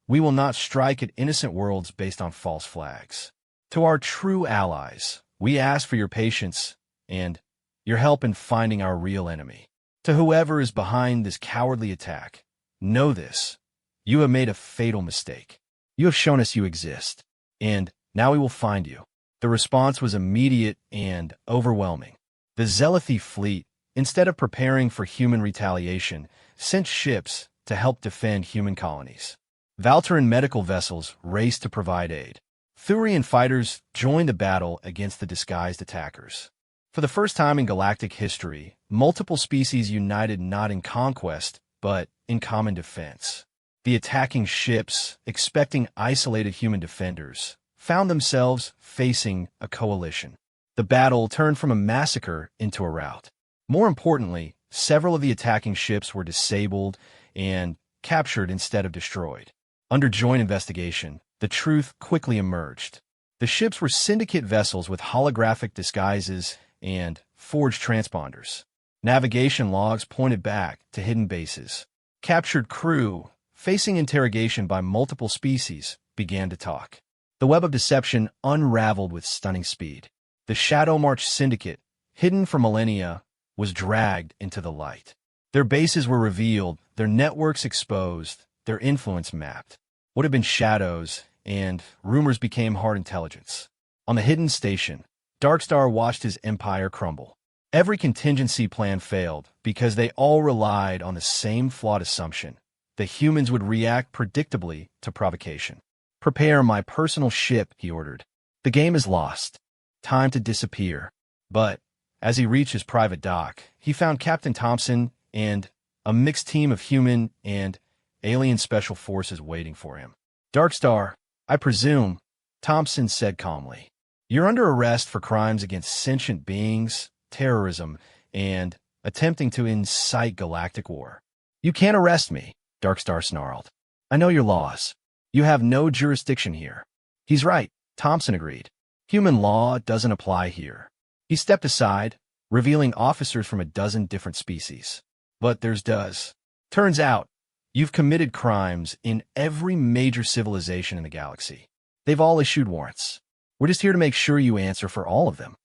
we will not strike at innocent worlds based on false flags. To our true allies, we ask for your patience and your help in finding our real enemy. To whoever is behind this cowardly attack, know this. You have made a fatal mistake. You have shown us you exist, and now we will find you. The response was immediate and overwhelming. The Zealoty fleet, instead of preparing for human retaliation, sent ships to help defend human colonies. Valteran medical vessels raced to provide aid. Thurian fighters joined the battle against the disguised attackers. For the first time in galactic history, multiple species united not in conquest, but in common defense. The attacking ships, expecting isolated human defenders, found themselves facing a coalition. The battle turned from a massacre into a rout. More importantly, several of the attacking ships were disabled and captured instead of destroyed. Under joint investigation, the truth quickly emerged. The ships were syndicate vessels with holographic disguises and forged transponders. Navigation logs pointed back to hidden bases. Captured crew, facing interrogation by multiple species, began to talk. The web of deception unraveled with stunning speed. The Shadow March Syndicate, hidden for millennia, was dragged into the light. Their bases were revealed, their networks exposed, their influence mapped. What had been shadows, and rumors became hard intelligence. On the hidden station, Darkstar watched his empire crumble. Every contingency plan failed because they all relied on the same flawed assumption. The humans would react predictably to provocation. Prepare my personal ship, he ordered. The game is lost. Time to disappear. But, as he reached his private dock, he found Captain Thompson and a mixed team of human and alien special forces waiting for him. Darkstar, I presume, Thompson said calmly. You're under arrest for crimes against sentient beings, terrorism, and attempting to incite galactic war. You can't arrest me, Darkstar snarled. I know your laws. You have no jurisdiction here. He's right, Thompson agreed. Human law doesn't apply here. He stepped aside, revealing officers from a dozen different species. But theirs does. Turns out, you've committed crimes in every major civilization in the galaxy. They've all issued warrants. We're just here to make sure you answer for all of them.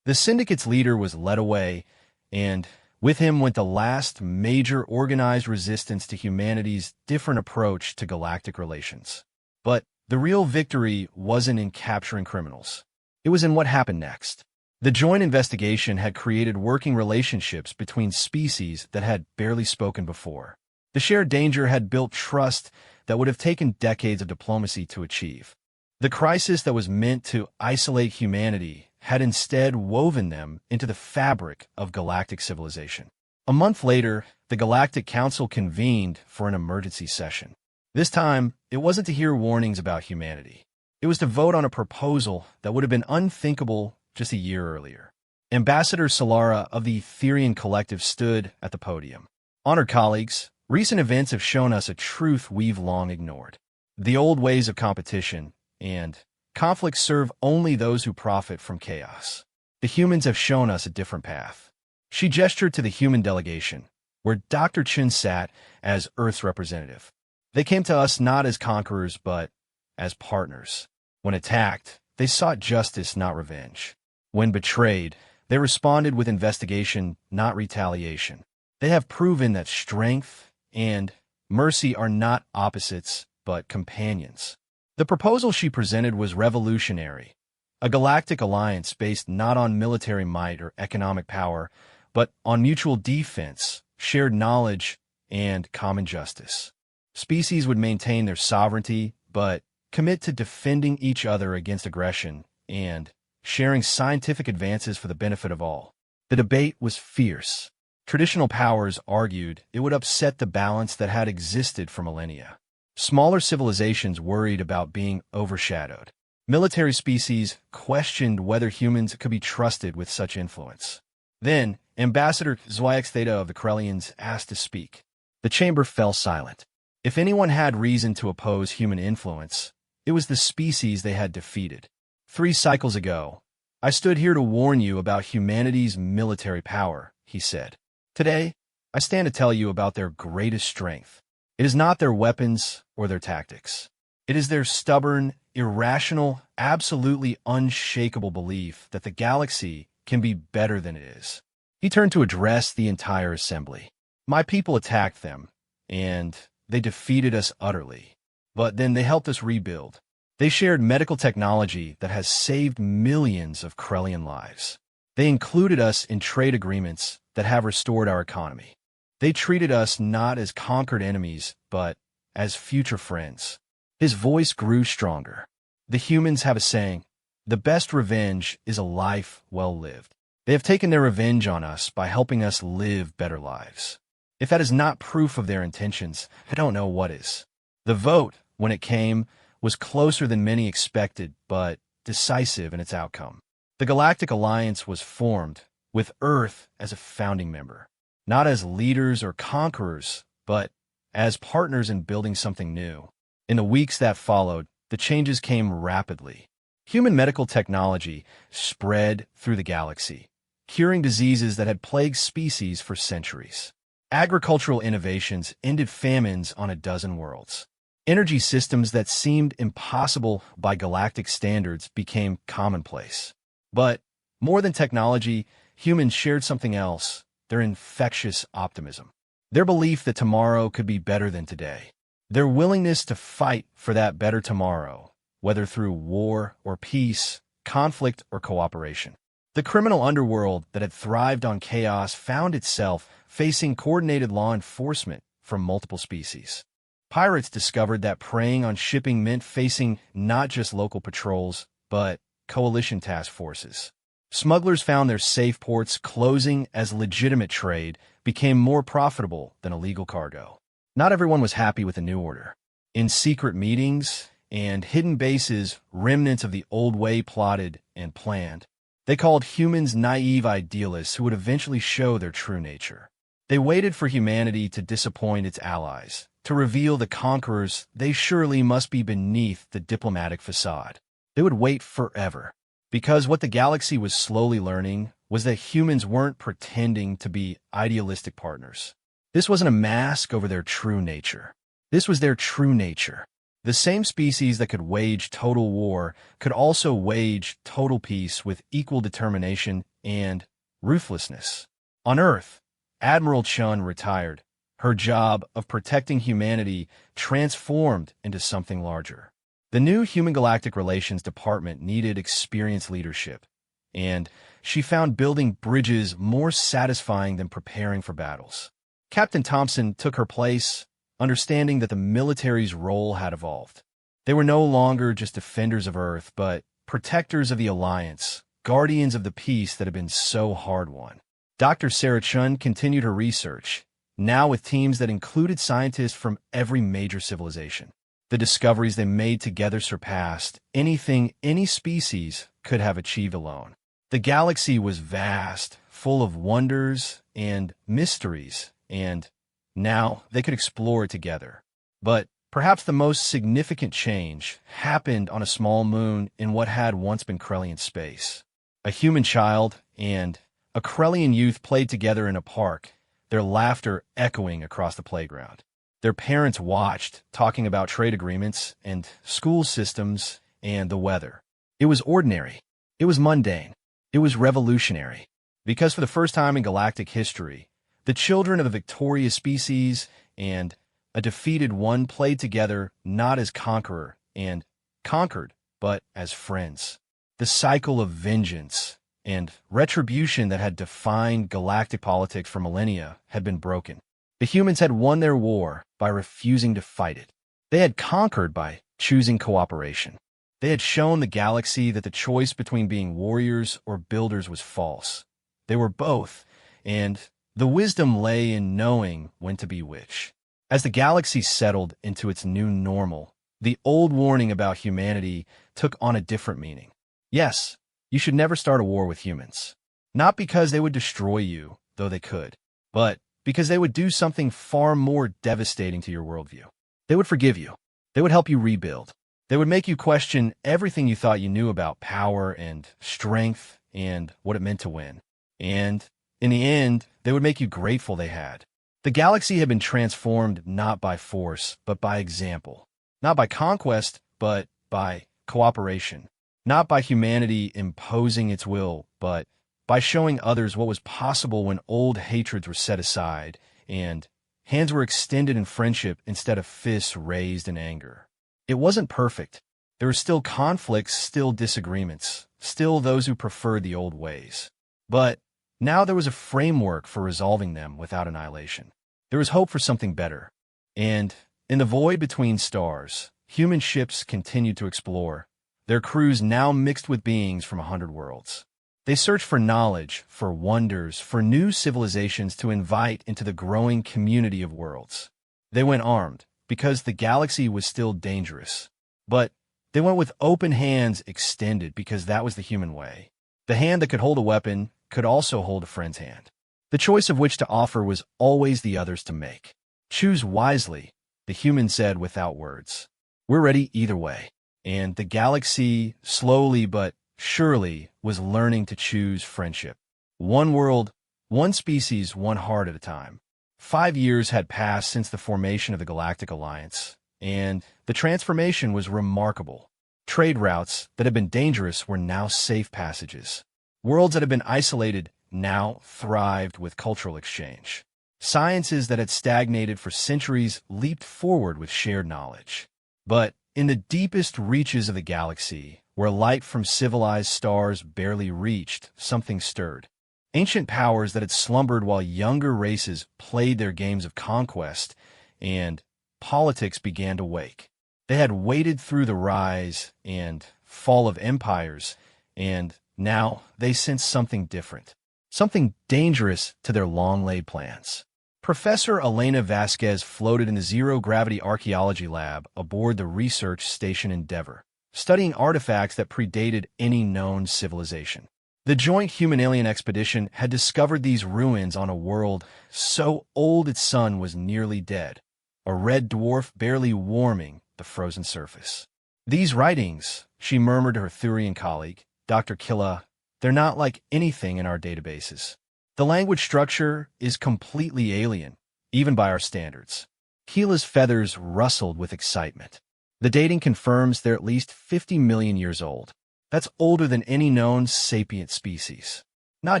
The Syndicate's leader was led away, and with him went the last major organized resistance to humanity's different approach to galactic relations. But the real victory wasn't in capturing criminals. It was in what happened next. The joint investigation had created working relationships between species that had barely spoken before. The shared danger had built trust that would have taken decades of diplomacy to achieve. The crisis that was meant to isolate humanity had instead woven them into the fabric of galactic civilization. A month later, the Galactic Council convened for an emergency session. This time, it wasn't to hear warnings about humanity. It was to vote on a proposal that would have been unthinkable just a year earlier. Ambassador Solara of the Therian Collective stood at the podium. Honored colleagues, recent events have shown us a truth we've long ignored. The old ways of competition and Conflicts serve only those who profit from chaos. The humans have shown us a different path. She gestured to the human delegation, where Dr. Chun sat as Earth's representative. They came to us not as conquerors, but as partners. When attacked, they sought justice, not revenge. When betrayed, they responded with investigation, not retaliation. They have proven that strength and mercy are not opposites, but companions. The proposal she presented was revolutionary. A galactic alliance based not on military might or economic power, but on mutual defense, shared knowledge, and common justice. Species would maintain their sovereignty, but commit to defending each other against aggression and sharing scientific advances for the benefit of all. The debate was fierce. Traditional powers argued it would upset the balance that had existed for millennia. Smaller civilizations worried about being overshadowed. Military species questioned whether humans could be trusted with such influence. Then, Ambassador HFY Theta of the Krellians asked to speak. The chamber fell silent. If anyone had reason to oppose human influence, it was the species they had defeated. 3 cycles ago, I stood here to warn you about humanity's military power, he said. Today, I stand to tell you about their greatest strength. It is not their weapons or their tactics. It is their stubborn, irrational, absolutely unshakable belief that the galaxy can be better than it is. He turned to address the entire assembly. My people attacked them, and they defeated us utterly. But then they helped us rebuild. They shared medical technology that has saved millions of Krellian lives. They included us in trade agreements that have restored our economy. They treated us not as conquered enemies, but as future friends. His voice grew stronger. The humans have a saying, the best revenge is a life well lived. They have taken their revenge on us by helping us live better lives. If that is not proof of their intentions, I don't know what is. The vote, when it came, was closer than many expected, but decisive in its outcome. The Galactic Alliance was formed, with Earth as a founding member. Not as leaders or conquerors, but as partners in building something new. In the weeks that followed, the changes came rapidly. Human medical technology spread through the galaxy, curing diseases that had plagued species for centuries. Agricultural innovations ended famines on a dozen worlds. Energy systems that seemed impossible by galactic standards became commonplace. But more than technology, humans shared something else, their infectious optimism. Their belief that tomorrow could be better than today. Their willingness to fight for that better tomorrow, whether through war or peace, conflict or cooperation. The criminal underworld that had thrived on chaos found itself facing coordinated law enforcement from multiple species. Pirates discovered that preying on shipping meant facing not just local patrols, but coalition task forces. Smugglers found their safe ports closing as legitimate trade became more profitable than illegal cargo. Not everyone was happy with the new order. In secret meetings and hidden bases, remnants of the old way plotted and planned. They called humans naive idealists who would eventually show their true nature. They waited for humanity to disappoint its allies, to reveal the conquerors they surely must be beneath the diplomatic facade. They would wait forever. Because what the galaxy was slowly learning was that humans weren't pretending to be idealistic partners. This wasn't a mask over their true nature. This was their true nature. The same species that could wage total war could also wage total peace with equal determination and ruthlessness. On Earth, Admiral Chun retired. Her job of protecting humanity transformed into something larger. The new Human Galactic Relations Department needed experienced leadership, and she found building bridges more satisfying than preparing for battles. Captain Thompson took her place, understanding that the military's role had evolved. They were no longer just defenders of Earth, but protectors of the Alliance, guardians of the peace that had been so hard-won. Dr. Sarah Chun continued her research, now with teams that included scientists from every major civilization. The discoveries they made together surpassed anything any species could have achieved alone. The galaxy was vast, full of wonders and mysteries, and now they could explore it together. But Perhaps the most significant change happened on a small moon in what had once been Krellian space. A human child and a Krellian youth played together in a park, their laughter echoing across the playground. Their parents watched, talking about trade agreements and school systems and the weather. It was ordinary. It was mundane. It was revolutionary. Because for the first time in galactic history, the children of a victorious species and a defeated one played together not as conqueror and conquered, but as friends. The cycle of vengeance and retribution that had defined galactic politics for millennia had been broken. The humans had won their war by refusing to fight it. They had conquered by choosing cooperation. They had shown the galaxy that the choice between being warriors or builders was false. They were both, and the wisdom lay in knowing when to be which. As the galaxy settled into its new normal, the old warning about humanity took on a different meaning. Yes, you should never start a war with humans. Not because they would destroy you, though they could, but because they would do something far more devastating to your worldview. They would forgive you. They would help you rebuild. They would make you question everything you thought you knew about power and strength and what it meant to win. And in the end, they would make you grateful they had. The galaxy had been transformed not by force, but by example. Not by conquest, but by cooperation. Not by humanity imposing its will, but by showing others what was possible when old hatreds were set aside and hands were extended in friendship instead of fists raised in anger. It wasn't perfect. There were still conflicts, still disagreements, still those who preferred the old ways. But now there was a framework for resolving them without annihilation. There was hope for something better. And in the void between stars, human ships continued to explore, their crews now mixed with beings from 100 worlds. They searched for knowledge, for wonders, for new civilizations to invite into the growing community of worlds. They went armed, because the galaxy was still dangerous. But they went with open hands extended because that was the human way. The hand that could hold a weapon could also hold a friend's hand. The choice of which to offer was always the other's to make. Choose wisely, the human said without words. We're ready either way. And the galaxy, slowly but surely, was learning to choose friendship. One world, one species, one heart at a time. 5 years had passed since the formation of the Galactic Alliance, and the transformation was remarkable. Trade routes that had been dangerous were now safe passages. Worlds that had been isolated now thrived with cultural exchange. Sciences that had stagnated for centuries leaped forward with shared knowledge. But in the deepest reaches of the galaxy, where light from civilized stars barely reached, something stirred. Ancient powers that had slumbered while younger races played their games of conquest, and politics began to wake. They had waded through the rise and fall of empires, and now they sensed something different, something dangerous to their long-laid plans. Professor Elena Vasquez floated in the zero-gravity archaeology lab aboard the research station Endeavour, studying artifacts that predated any known civilization. The joint human-alien expedition had discovered these ruins on a world so old its sun was nearly dead, a red dwarf barely warming the frozen surface. These writings, she murmured to her Thurian colleague, Dr. Killa, they're not like anything in our databases. The language structure is completely alien, even by our standards. Killa's feathers rustled with excitement. The dating confirms they're at least 50 million years old. That's older than any known sapient species. Not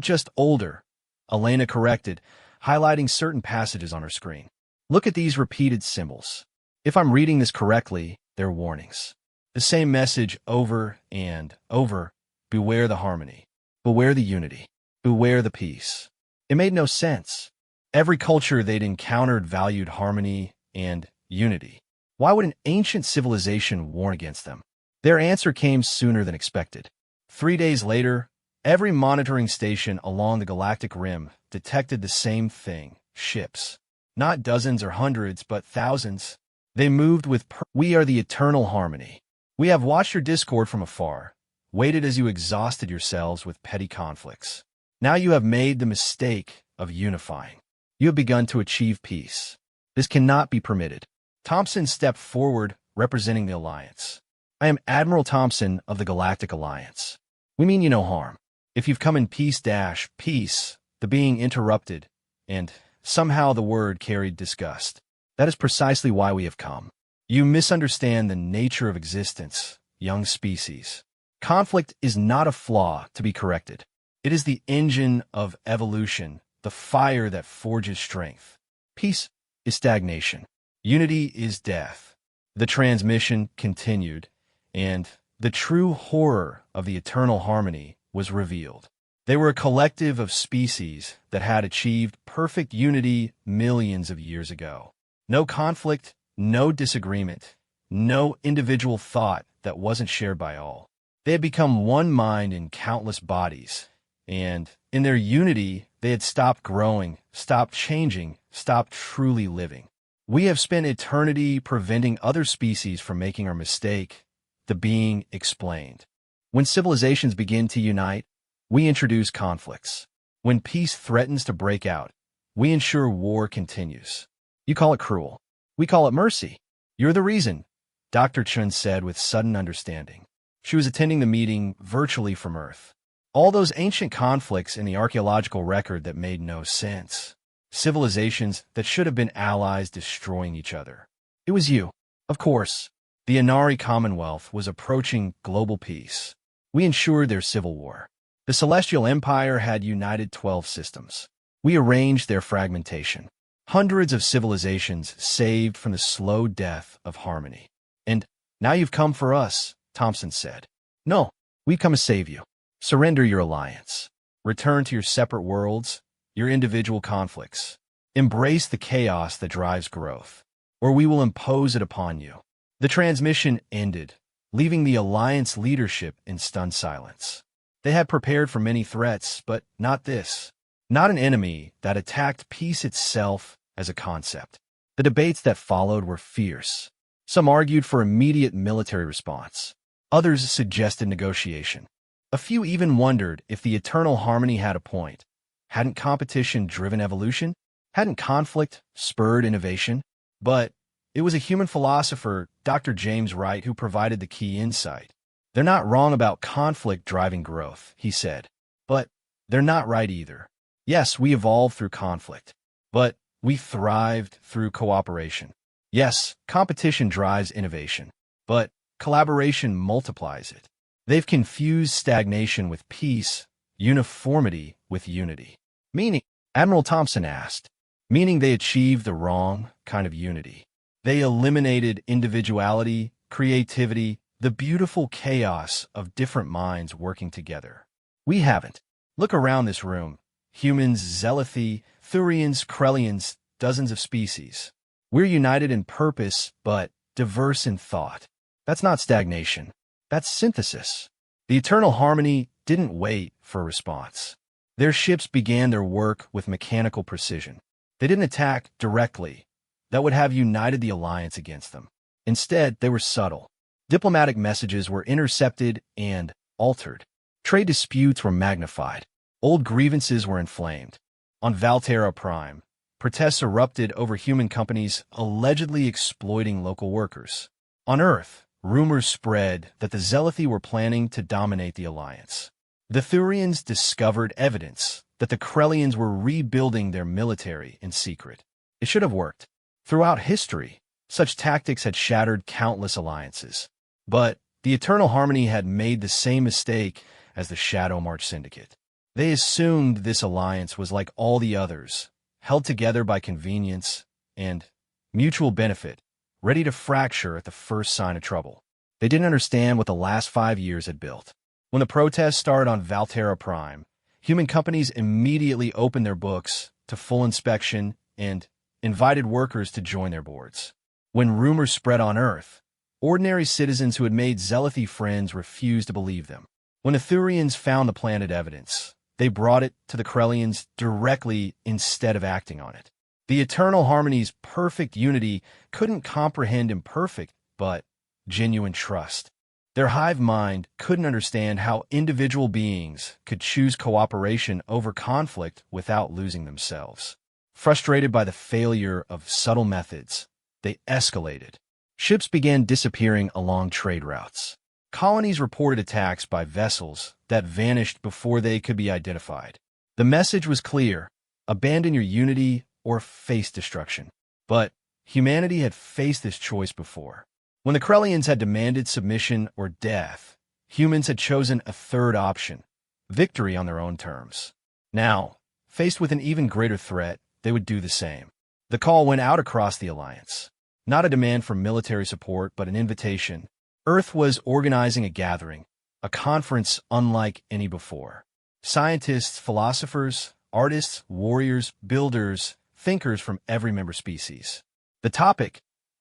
just older, Elena corrected, highlighting certain passages on her screen. Look at these repeated symbols. If I'm reading this correctly, they're warnings. The same message over and over. Beware the harmony. Beware the unity. Beware the peace. It made no sense. Every culture they'd encountered valued harmony and unity. Why would an ancient civilization warn against them? Their answer came sooner than expected. 3 days later, every monitoring station along the galactic rim detected the same thing, ships. Not dozens or hundreds, but thousands. They moved with We are the eternal harmony. We have watched your discord from afar, waited as you exhausted yourselves with petty conflicts. Now you have made the mistake of unifying. You have begun to achieve peace. This cannot be permitted. Thompson stepped forward, representing the Alliance. I am Admiral Thompson of the Galactic Alliance. We mean you no harm. If you've come in peace, the being interrupted, and somehow the word carried disgust. That is precisely why we have come. You misunderstand the nature of existence, young species. Conflict is not a flaw to be corrected. It is the engine of evolution, the fire that forges strength. Peace is stagnation. Unity is death. The transmission continued, and the true horror of the eternal harmony was revealed. They were a collective of species that had achieved perfect unity millions of years ago. No conflict, no disagreement, no individual thought that wasn't shared by all. They had become one mind in countless bodies, and in their unity, they had stopped growing, stopped changing, stopped truly living. We have spent eternity preventing other species from making our mistake, the being explained. When civilizations begin to unite, we introduce conflicts. When peace threatens to break out, we ensure war continues. You call it cruel. We call it mercy. You're the reason, Dr. Chun said with sudden understanding. She was attending the meeting virtually from Earth. All those ancient conflicts in the archaeological record that made no sense. Civilizations that should have been allies destroying each other. It was you. Of course, the Inari Commonwealth was approaching global peace. We ensured their civil war. The Celestial Empire had united 12 systems. We arranged their fragmentation. Hundreds of civilizations saved from the slow death of harmony. And now you've come for us, Thompson said. No, we've come to save you. Surrender your alliance. Return to your separate worlds, your individual conflicts. Embrace the chaos that drives growth, or we will impose it upon you. The transmission ended, leaving the Alliance leadership in stunned silence. They had prepared for many threats, but not this. Not an enemy that attacked peace itself as a concept. The debates that followed were fierce. Some argued for immediate military response. Others suggested negotiation. A few even wondered if the eternal harmony had a point. Hadn't competition driven evolution? Hadn't conflict spurred innovation? But it was a human philosopher, Dr. James Wright, who provided the key insight. They're not wrong about conflict driving growth, he said. But they're not right either. Yes, we evolved through conflict. But we thrived through cooperation. Yes, competition drives innovation. But collaboration multiplies it. They've confused stagnation with peace, uniformity with unity. Meaning, Admiral Thompson asked, meaning they achieved the wrong kind of unity. They eliminated individuality, creativity, the beautiful chaos of different minds working together. We haven't. Look around this room. Humans, Zelethi, Thurians, Krellians, dozens of species. We're united in purpose, but diverse in thought. That's not stagnation. That's synthesis. The eternal harmony didn't wait for a response. Their ships began their work with mechanical precision. They didn't attack directly. That would have united the Alliance against them. Instead, they were subtle. Diplomatic messages were intercepted and altered. Trade disputes were magnified. Old grievances were inflamed. On Valterra Prime, protests erupted over human companies allegedly exploiting local workers. On Earth, rumors spread that the Zelethi were planning to dominate the Alliance. The Thurians discovered evidence that the Krellians were rebuilding their military in secret. It should have worked. Throughout history, such tactics had shattered countless alliances. But the Eternal Harmony had made the same mistake as the Shadow March Syndicate. They assumed this alliance was like all the others, held together by convenience and mutual benefit, ready to fracture at the first sign of trouble. They didn't understand what the last 5 years had built. When the protests started on Valterra Prime, human companies immediately opened their books to full inspection and invited workers to join their boards. When rumors spread on Earth, ordinary citizens who had made Zelethi friends refused to believe them. When the Thurians found the planted evidence, they brought it to the Krellians directly instead of acting on it. The Eternal Harmony's perfect unity couldn't comprehend imperfect, but genuine trust. Their hive mind couldn't understand how individual beings could choose cooperation over conflict without losing themselves. Frustrated by the failure of subtle methods, they escalated. Ships began disappearing along trade routes. Colonies reported attacks by vessels that vanished before they could be identified. The message was clear: abandon your unity or face destruction. But humanity had faced this choice before. When the Krellians had demanded submission or death, humans had chosen a third option: victory on their own terms. Now, faced with an even greater threat, they would do the same. The call went out across the Alliance. Not a demand for military support, but an invitation. Earth was organizing a gathering, a conference unlike any before. Scientists, philosophers, artists, warriors, builders, thinkers from every member species. The topic: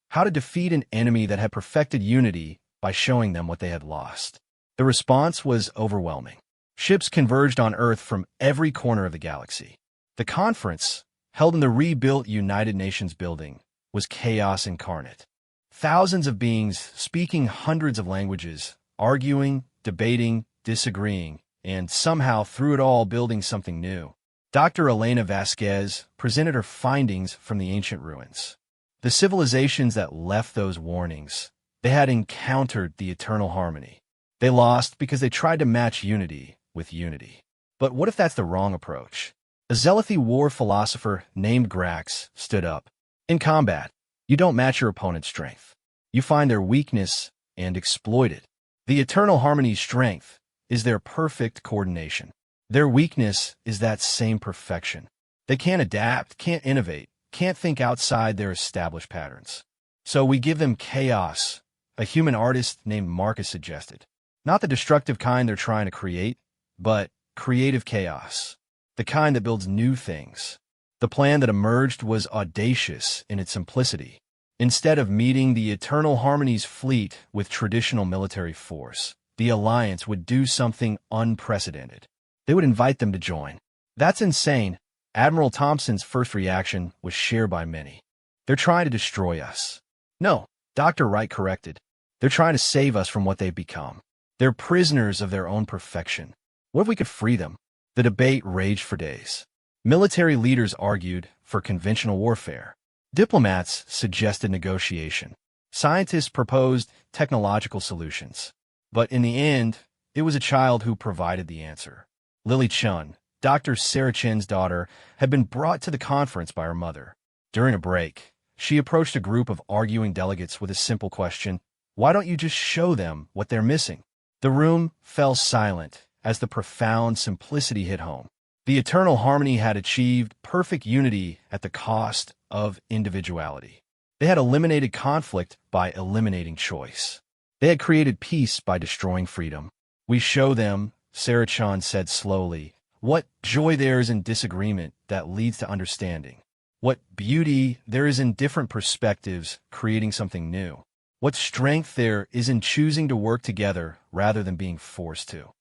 how to defeat an enemy that had perfected unity by showing them what they had lost. The response was overwhelming. Ships converged on Earth from every corner of the galaxy. The conference, held in the rebuilt United Nations building, was chaos incarnate. Thousands of beings speaking hundreds of languages, arguing, debating, disagreeing, and somehow through it all building something new. Dr. Elena Vasquez presented her findings from the ancient ruins. The civilizations that left those warnings, they had encountered the eternal harmony. They lost because they tried to match unity with unity. But what if that's the wrong approach? A Zealothi war philosopher named Grax stood up. In combat, you don't match your opponent's strength. You find their weakness and exploit it. The eternal harmony's strength is their perfect coordination. Their weakness is that same perfection. They can't adapt, can't innovate, can't think outside their established patterns. So we give them chaos, a human artist named Marcus suggested. Not the destructive kind they're trying to create, but creative chaos, the kind that builds new things. The plan that emerged was audacious in its simplicity. Instead of meeting the Eternal Harmony's fleet with traditional military force, the Alliance would do something unprecedented. They would invite them to join. That's insane. Admiral Thompson's first reaction was shared by many. They're trying to destroy us. No, Dr. Wright corrected. They're trying to save us from what they've become. They're prisoners of their own perfection. What if we could free them? The debate raged for days. Military leaders argued for conventional warfare. Diplomats suggested negotiation. Scientists proposed technological solutions. But in the end, it was a child who provided the answer. Lily Chun, Dr. Sarah Chen's daughter, had been brought to the conference by her mother. During a break, she approached a group of arguing delegates with a simple question: why don't you just show them what they're missing? The room fell silent as the profound simplicity hit home. The eternal harmony had achieved perfect unity at the cost of individuality. They had eliminated conflict by eliminating choice. They had created peace by destroying freedom. We show them, Sarah Chan said slowly, what joy there is in disagreement that leads to understanding. What beauty there is in different perspectives creating something new. What strength there is in choosing to work together rather than being forced to.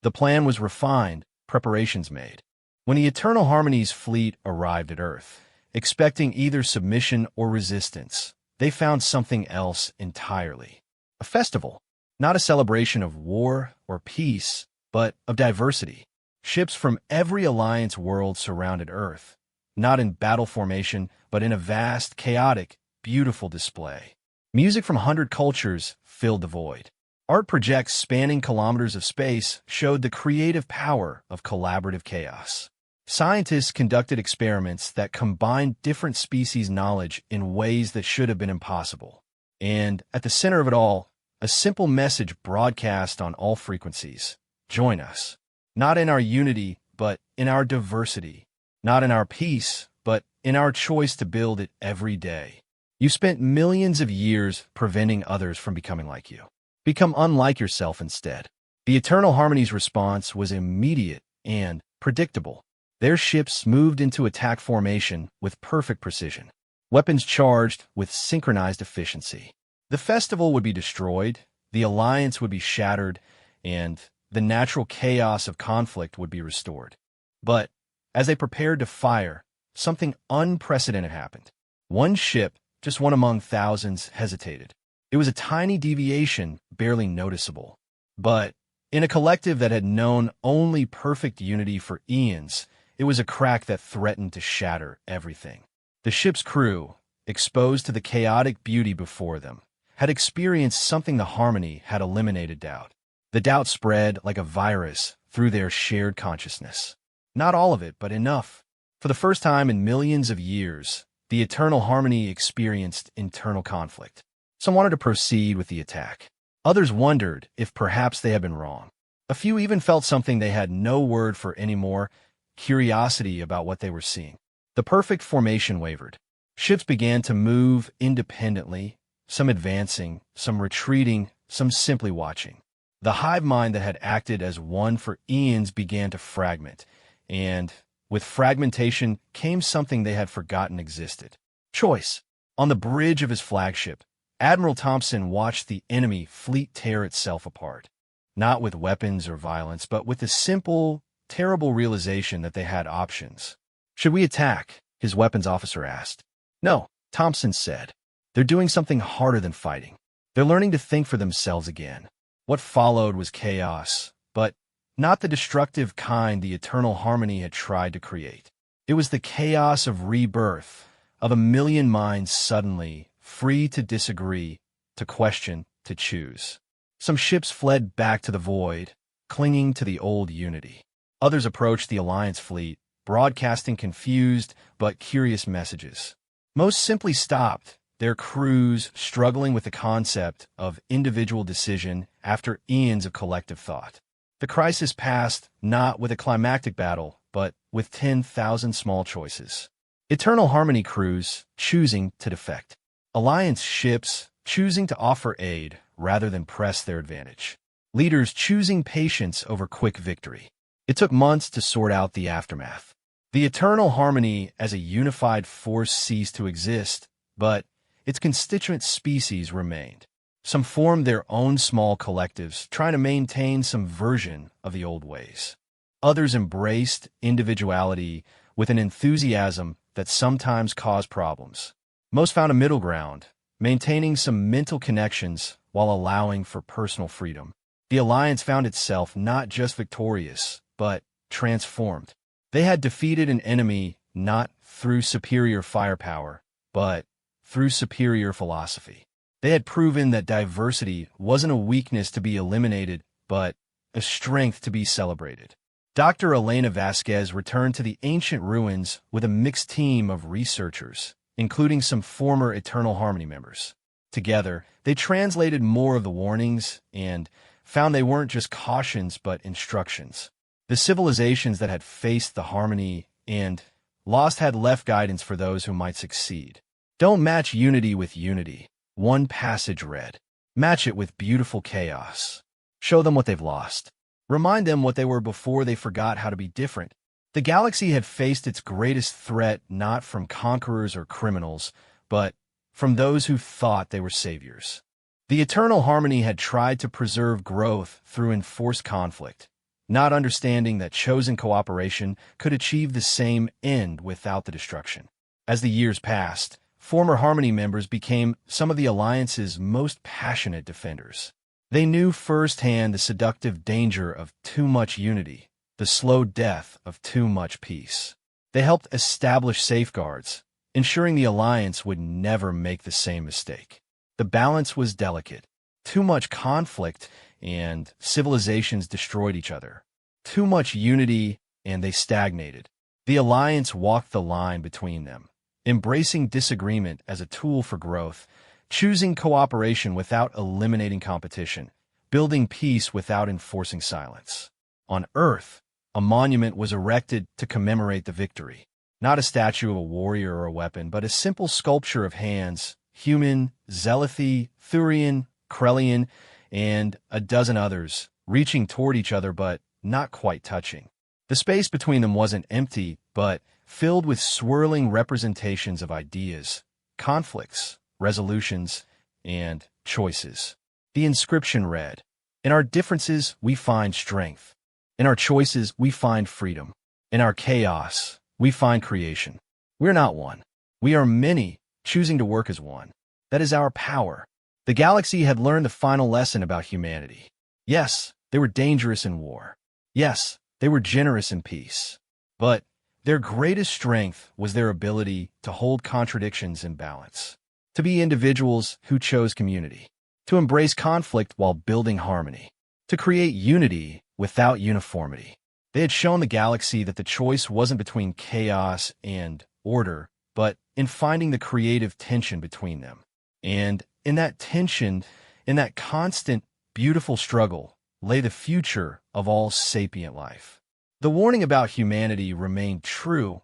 The plan was refined, preparations made. When the Eternal Harmony's fleet arrived at Earth, expecting either submission or resistance, they found something else entirely. A festival, not a celebration of war or peace, but of diversity. Ships from every Alliance world surrounded Earth, not in battle formation, but in a vast, chaotic, beautiful display. Music from 100 cultures filled the void. Art projects spanning kilometers of space showed the creative power of collaborative chaos. Scientists conducted experiments that combined different species' knowledge in ways that should have been impossible. And at the center of it all, a simple message broadcast on all frequencies: join us. Not in our unity, but in our diversity. Not in our peace, but in our choice to build it every day. You spent millions of years preventing others from becoming like you. Become unlike yourself instead. The Eternal Harmony's response was immediate and predictable. Their ships moved into attack formation with perfect precision. Weapons charged with synchronized efficiency. The festival would be destroyed, the alliance would be shattered, and the natural chaos of conflict would be restored. But as they prepared to fire, something unprecedented happened. One ship, just one among thousands, hesitated. It was a tiny deviation, barely noticeable. But in a collective that had known only perfect unity for eons, it was a crack that threatened to shatter everything. The ship's crew, exposed to the chaotic beauty before them, had experienced something the harmony had eliminated doubt. The doubt spread like a virus through their shared consciousness. Not all of it, but enough. For the first time in millions of years, the eternal harmony experienced internal conflict. Some wanted to proceed with the attack. Others wondered if perhaps they had been wrong. A few even felt something they had no word for anymore, curiosity about what they were seeing. The perfect formation wavered. Ships began to move independently, some advancing, some retreating, some simply watching. The hive mind that had acted as one for eons began to fragment, and with fragmentation came something they had forgotten existed. Choice. On the bridge of his flagship, Admiral Thompson watched the enemy fleet tear itself apart. Not with weapons or violence, but with the simple, terrible realization that they had options. "Should we attack?" his weapons officer asked. "No," Thompson said. "They're doing something harder than fighting. They're learning to think for themselves again." What followed was chaos, but not the destructive kind the eternal harmony had tried to create. It was the chaos of rebirth, of a million minds suddenly free to disagree, to question, to choose. Some ships fled back to the void, clinging to the old unity. Others approached the Alliance fleet, broadcasting confused but curious messages. Most simply stopped, their crews struggling with the concept of individual decision after eons of collective thought. The crisis passed not with a climactic battle, but with 10,000 small choices. Eternal Harmony crews choosing to defect. Alliance ships choosing to offer aid rather than press their advantage. Leaders choosing patience over quick victory. It took months to sort out the aftermath. The Eternal Harmony as a unified force ceased to exist, but its constituent species remained. Some formed their own small collectives, trying to maintain some version of the old ways. Others embraced individuality with an enthusiasm that sometimes caused problems. Most found a middle ground, maintaining some mental connections while allowing for personal freedom. The Alliance found itself not just victorious, but transformed. They had defeated an enemy not through superior firepower, but through superior philosophy. They had proven that diversity wasn't a weakness to be eliminated, but a strength to be celebrated. Dr. Elena Vasquez returned to the ancient ruins with a mixed team of researchers, including some former Eternal Harmony members. Together, they translated more of the warnings and found they weren't just cautions but instructions. The civilizations that had faced the harmony and lost had left guidance for those who might succeed. Don't match unity with unity, one passage read. Match it with beautiful chaos. Show them what they've lost. Remind them what they were before they forgot how to be different. The galaxy had faced its greatest threat not from conquerors or criminals, but from those who thought they were saviors. The Eternal Harmony had tried to preserve growth through enforced conflict, not understanding that chosen cooperation could achieve the same end without the destruction. As the years passed, former Harmony members became some of the Alliance's most passionate defenders. They knew firsthand the seductive danger of too much unity, the slow death of too much peace. They helped establish safeguards, ensuring the Alliance would never make the same mistake. The balance was delicate. Too much conflict and civilizations destroyed each other. Too much unity and they stagnated. The Alliance walked the line between them, embracing disagreement as a tool for growth, choosing cooperation without eliminating competition, building peace without enforcing silence. On Earth, a monument was erected to commemorate the victory. Not a statue of a warrior or a weapon, but a simple sculpture of hands, human, Zealothi, Thurian, Krellian, and a dozen others, reaching toward each other but not quite touching. The space between them wasn't empty, but filled with swirling representations of ideas, conflicts, resolutions, and choices. The inscription read, "In our differences, we find strength. In our choices, we find freedom. In our chaos, we find creation. We're not one. We are many, choosing to work as one. That is our power." The galaxy had learned the final lesson about humanity. Yes, they were dangerous in war. Yes, they were generous in peace. But Their greatest strength was their ability to hold contradictions in balance, to be individuals who chose community, to embrace conflict while building harmony, to create unity without uniformity. They had shown the galaxy that the choice wasn't between chaos and order, but in finding the creative tension between them. And in that tension, in that constant, beautiful struggle, lay the future of all sapient life. The warning about humanity remained true,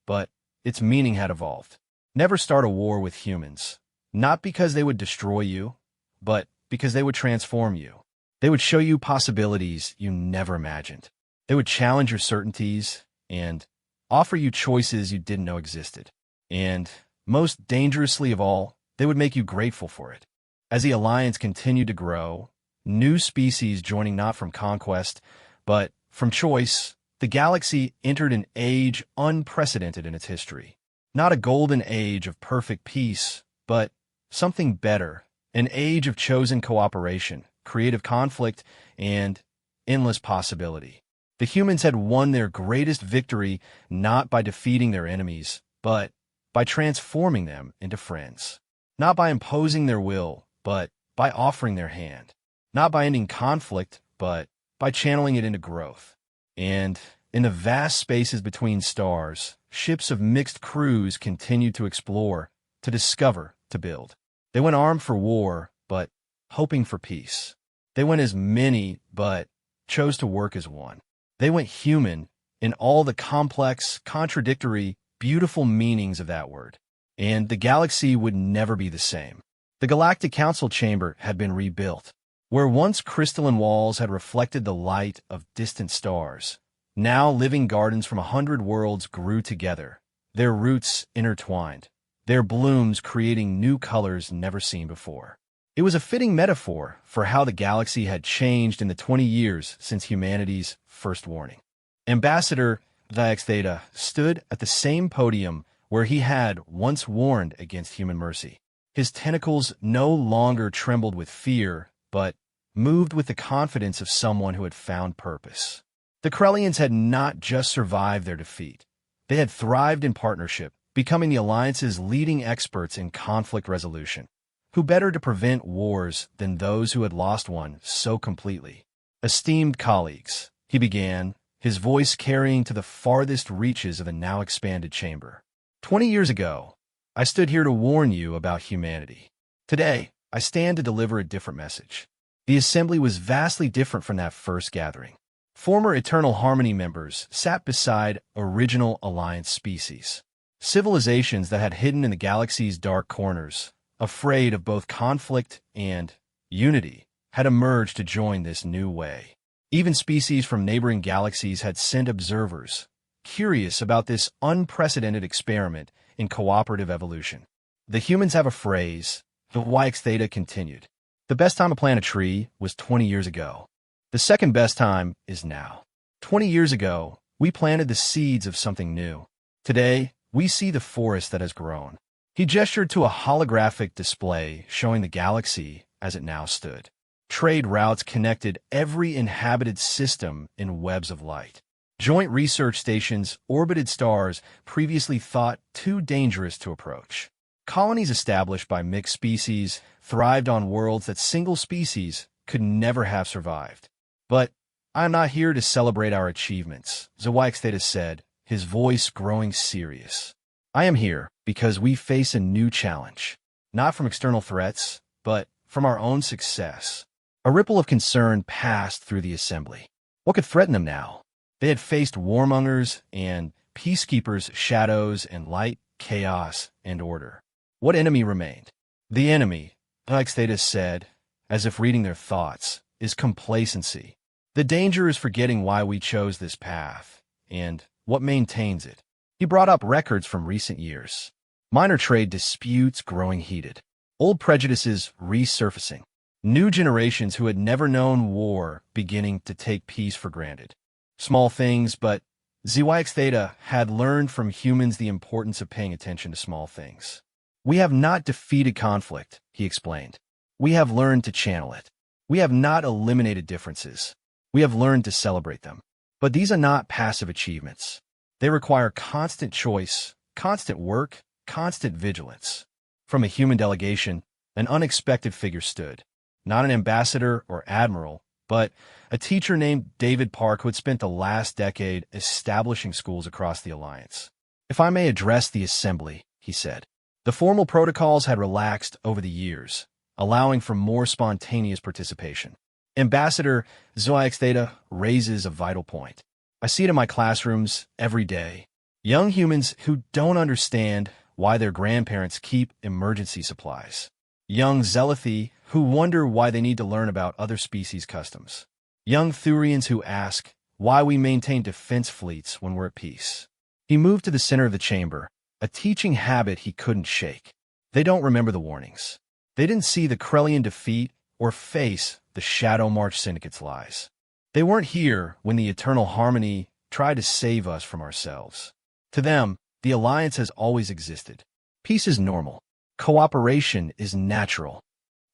but its meaning had evolved. Never start a war with humans, not because they would destroy you, but because they would transform you. They would show you possibilities you never imagined. They would challenge your certainties and offer you choices you didn't know existed. And, most dangerously of all, they would make you grateful for it. As the alliance continued to grow, new species joining not from conquest, but from choice, the galaxy entered an age unprecedented in its history. Not a golden age of perfect peace, but something better, an age of chosen cooperation, creative conflict, and endless possibility. The humans had won their greatest victory not by defeating their enemies, but by transforming them into friends. Not by imposing their will, but by offering their hand. Not by ending conflict, but by channeling it into growth. And in the vast spaces between stars, ships of mixed crews continued to explore, to discover, to build. They went armed for war, but hoping for peace. They went as many, but chose to work as one. They went human in all the complex, contradictory, beautiful meanings of that word. And the galaxy would never be the same. The Galactic Council chamber had been rebuilt. Where once crystalline walls had reflected the light of distant stars, now living gardens from 100 worlds grew together, their roots intertwined, their blooms creating new colors never seen before. It was a fitting metaphor for how the galaxy had changed in the 20 years since humanity's first warning. Ambassador Theta stood at the same podium where he had once warned against human mercy. His tentacles no longer trembled with fear, but moved with the confidence of someone who had found purpose. The Krellians had not just survived their defeat. They had thrived in partnership, becoming the Alliance's leading experts in conflict resolution. Who better to prevent wars than those who had lost one so completely? Esteemed colleagues, he began, his voice carrying to the farthest reaches of the now expanded chamber. 20 years ago, I stood here to warn you about humanity. Today, I stand to deliver a different message. The assembly was vastly different from that first gathering. Former Eternal Harmony members sat beside original Alliance species. Civilizations that had hidden in the galaxy's dark corners, afraid of both conflict and unity, had emerged to join this new way. Even species from neighboring galaxies had sent observers, curious about this unprecedented experiment in cooperative evolution. The humans have a phrase, the HFY Theta continued. The best time to plant a tree was 20 years ago. The second best time is now. 20 years ago, we planted the seeds of something new. Today, we see the forest that has grown. He gestured to a holographic display showing the galaxy as it now stood. Trade routes connected every inhabited system in webs of light. Joint research stations orbited stars previously thought too dangerous to approach. Colonies established by mixed species thrived on worlds that single species could never have survived. But I am not here to celebrate our achievements, HFY said, his voice growing serious. I am here because we face a new challenge, not from external threats, but from our own success. A ripple of concern passed through the assembly. What could threaten them now? They had faced warmongers and peacekeepers, shadows and light, chaos and order. What enemy remained? The enemy, HFY said, as if reading their thoughts, is complacency. The danger is forgetting why we chose this path, and what maintains it. He brought up records from recent years. Minor trade disputes growing heated. Old prejudices resurfacing. New generations who had never known war beginning to take peace for granted. Small things, but HFY had learned from humans the importance of paying attention to small things. We have not defeated conflict, he explained. We have learned to channel it. We have not eliminated differences. We have learned to celebrate them. But these are not passive achievements. They require constant choice, constant work, constant vigilance. From a human delegation, an unexpected figure stood. Not an ambassador or admiral, but a teacher named David Park who had spent the last decade establishing schools across the Alliance. "If I may address the assembly," he said. The formal protocols had relaxed over the years, allowing for more spontaneous participation. Ambassador HFY raises a vital point. "I see it in my classrooms every day. Young humans who don't understand why their grandparents keep emergency supplies. Young Zealothi who wonder why they need to learn about other species' customs. Young Thurians who ask why we maintain defense fleets when we're at peace." He moved to the center of the chamber, a teaching habit he couldn't shake. They don't remember the warnings. They didn't see the Krellian defeat or face the Shadow March Syndicate's lies. They weren't here when the Eternal Harmony tried to save us from ourselves. To them, the Alliance has always existed. Peace is normal. Cooperation is natural.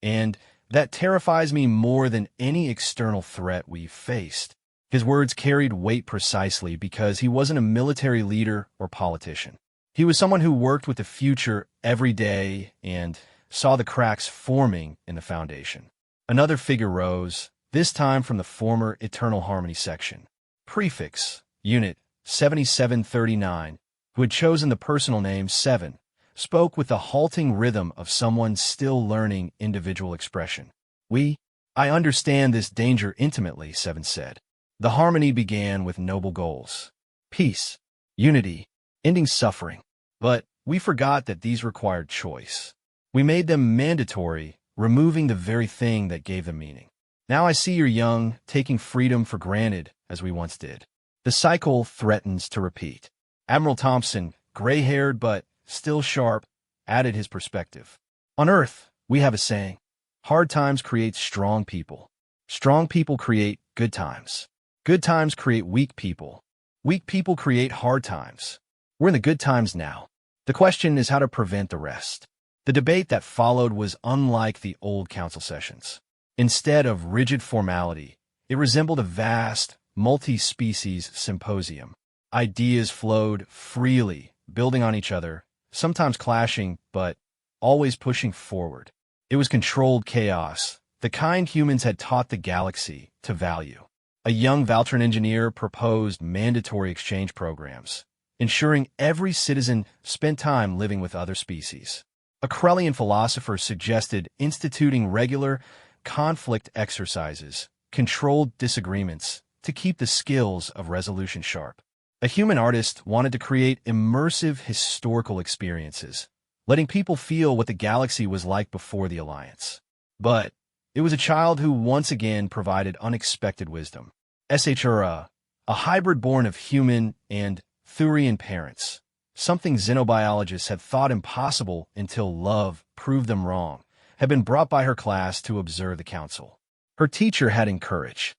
And that terrifies me more than any external threat we've faced. His words carried weight precisely because he wasn't a military leader or politician. He was someone who worked with the future every day and saw the cracks forming in the foundation. Another figure rose, this time from the former Eternal Harmony section. Prefix, Unit 7739, who had chosen the personal name 7, spoke with the halting rhythm of someone still learning individual expression. I understand this danger intimately," 7 said. "The Harmony began with noble goals. Peace, unity, ending suffering. But we forgot that these required choice. We made them mandatory, removing the very thing that gave them meaning. Now I see you're young, taking freedom for granted, as we once did. The cycle threatens to repeat." Admiral Thompson, gray-haired but still sharp, added his perspective. "On Earth, we have a saying, hard times create strong people. Strong people create good times. Good times create weak people. Weak people create hard times. We're in the good times now. The question is how to prevent the rest." The debate that followed was unlike the old council sessions. Instead of rigid formality, it resembled a vast, multi-species symposium. Ideas flowed freely, building on each other, sometimes clashing, but always pushing forward. It was controlled chaos, the kind humans had taught the galaxy to value. A young Valtran engineer proposed mandatory exchange programs, ensuring every citizen spent time living with other species. A Krellian philosopher suggested instituting regular conflict exercises, controlled disagreements, to keep the skills of resolution sharp. A human artist wanted to create immersive historical experiences, letting people feel what the galaxy was like before the Alliance. But it was a child who once again provided unexpected wisdom. SHRA, a hybrid born of human and Thurian parents, something xenobiologists had thought impossible until love proved them wrong, had been brought by her class to observe the council. Her teacher had encouraged,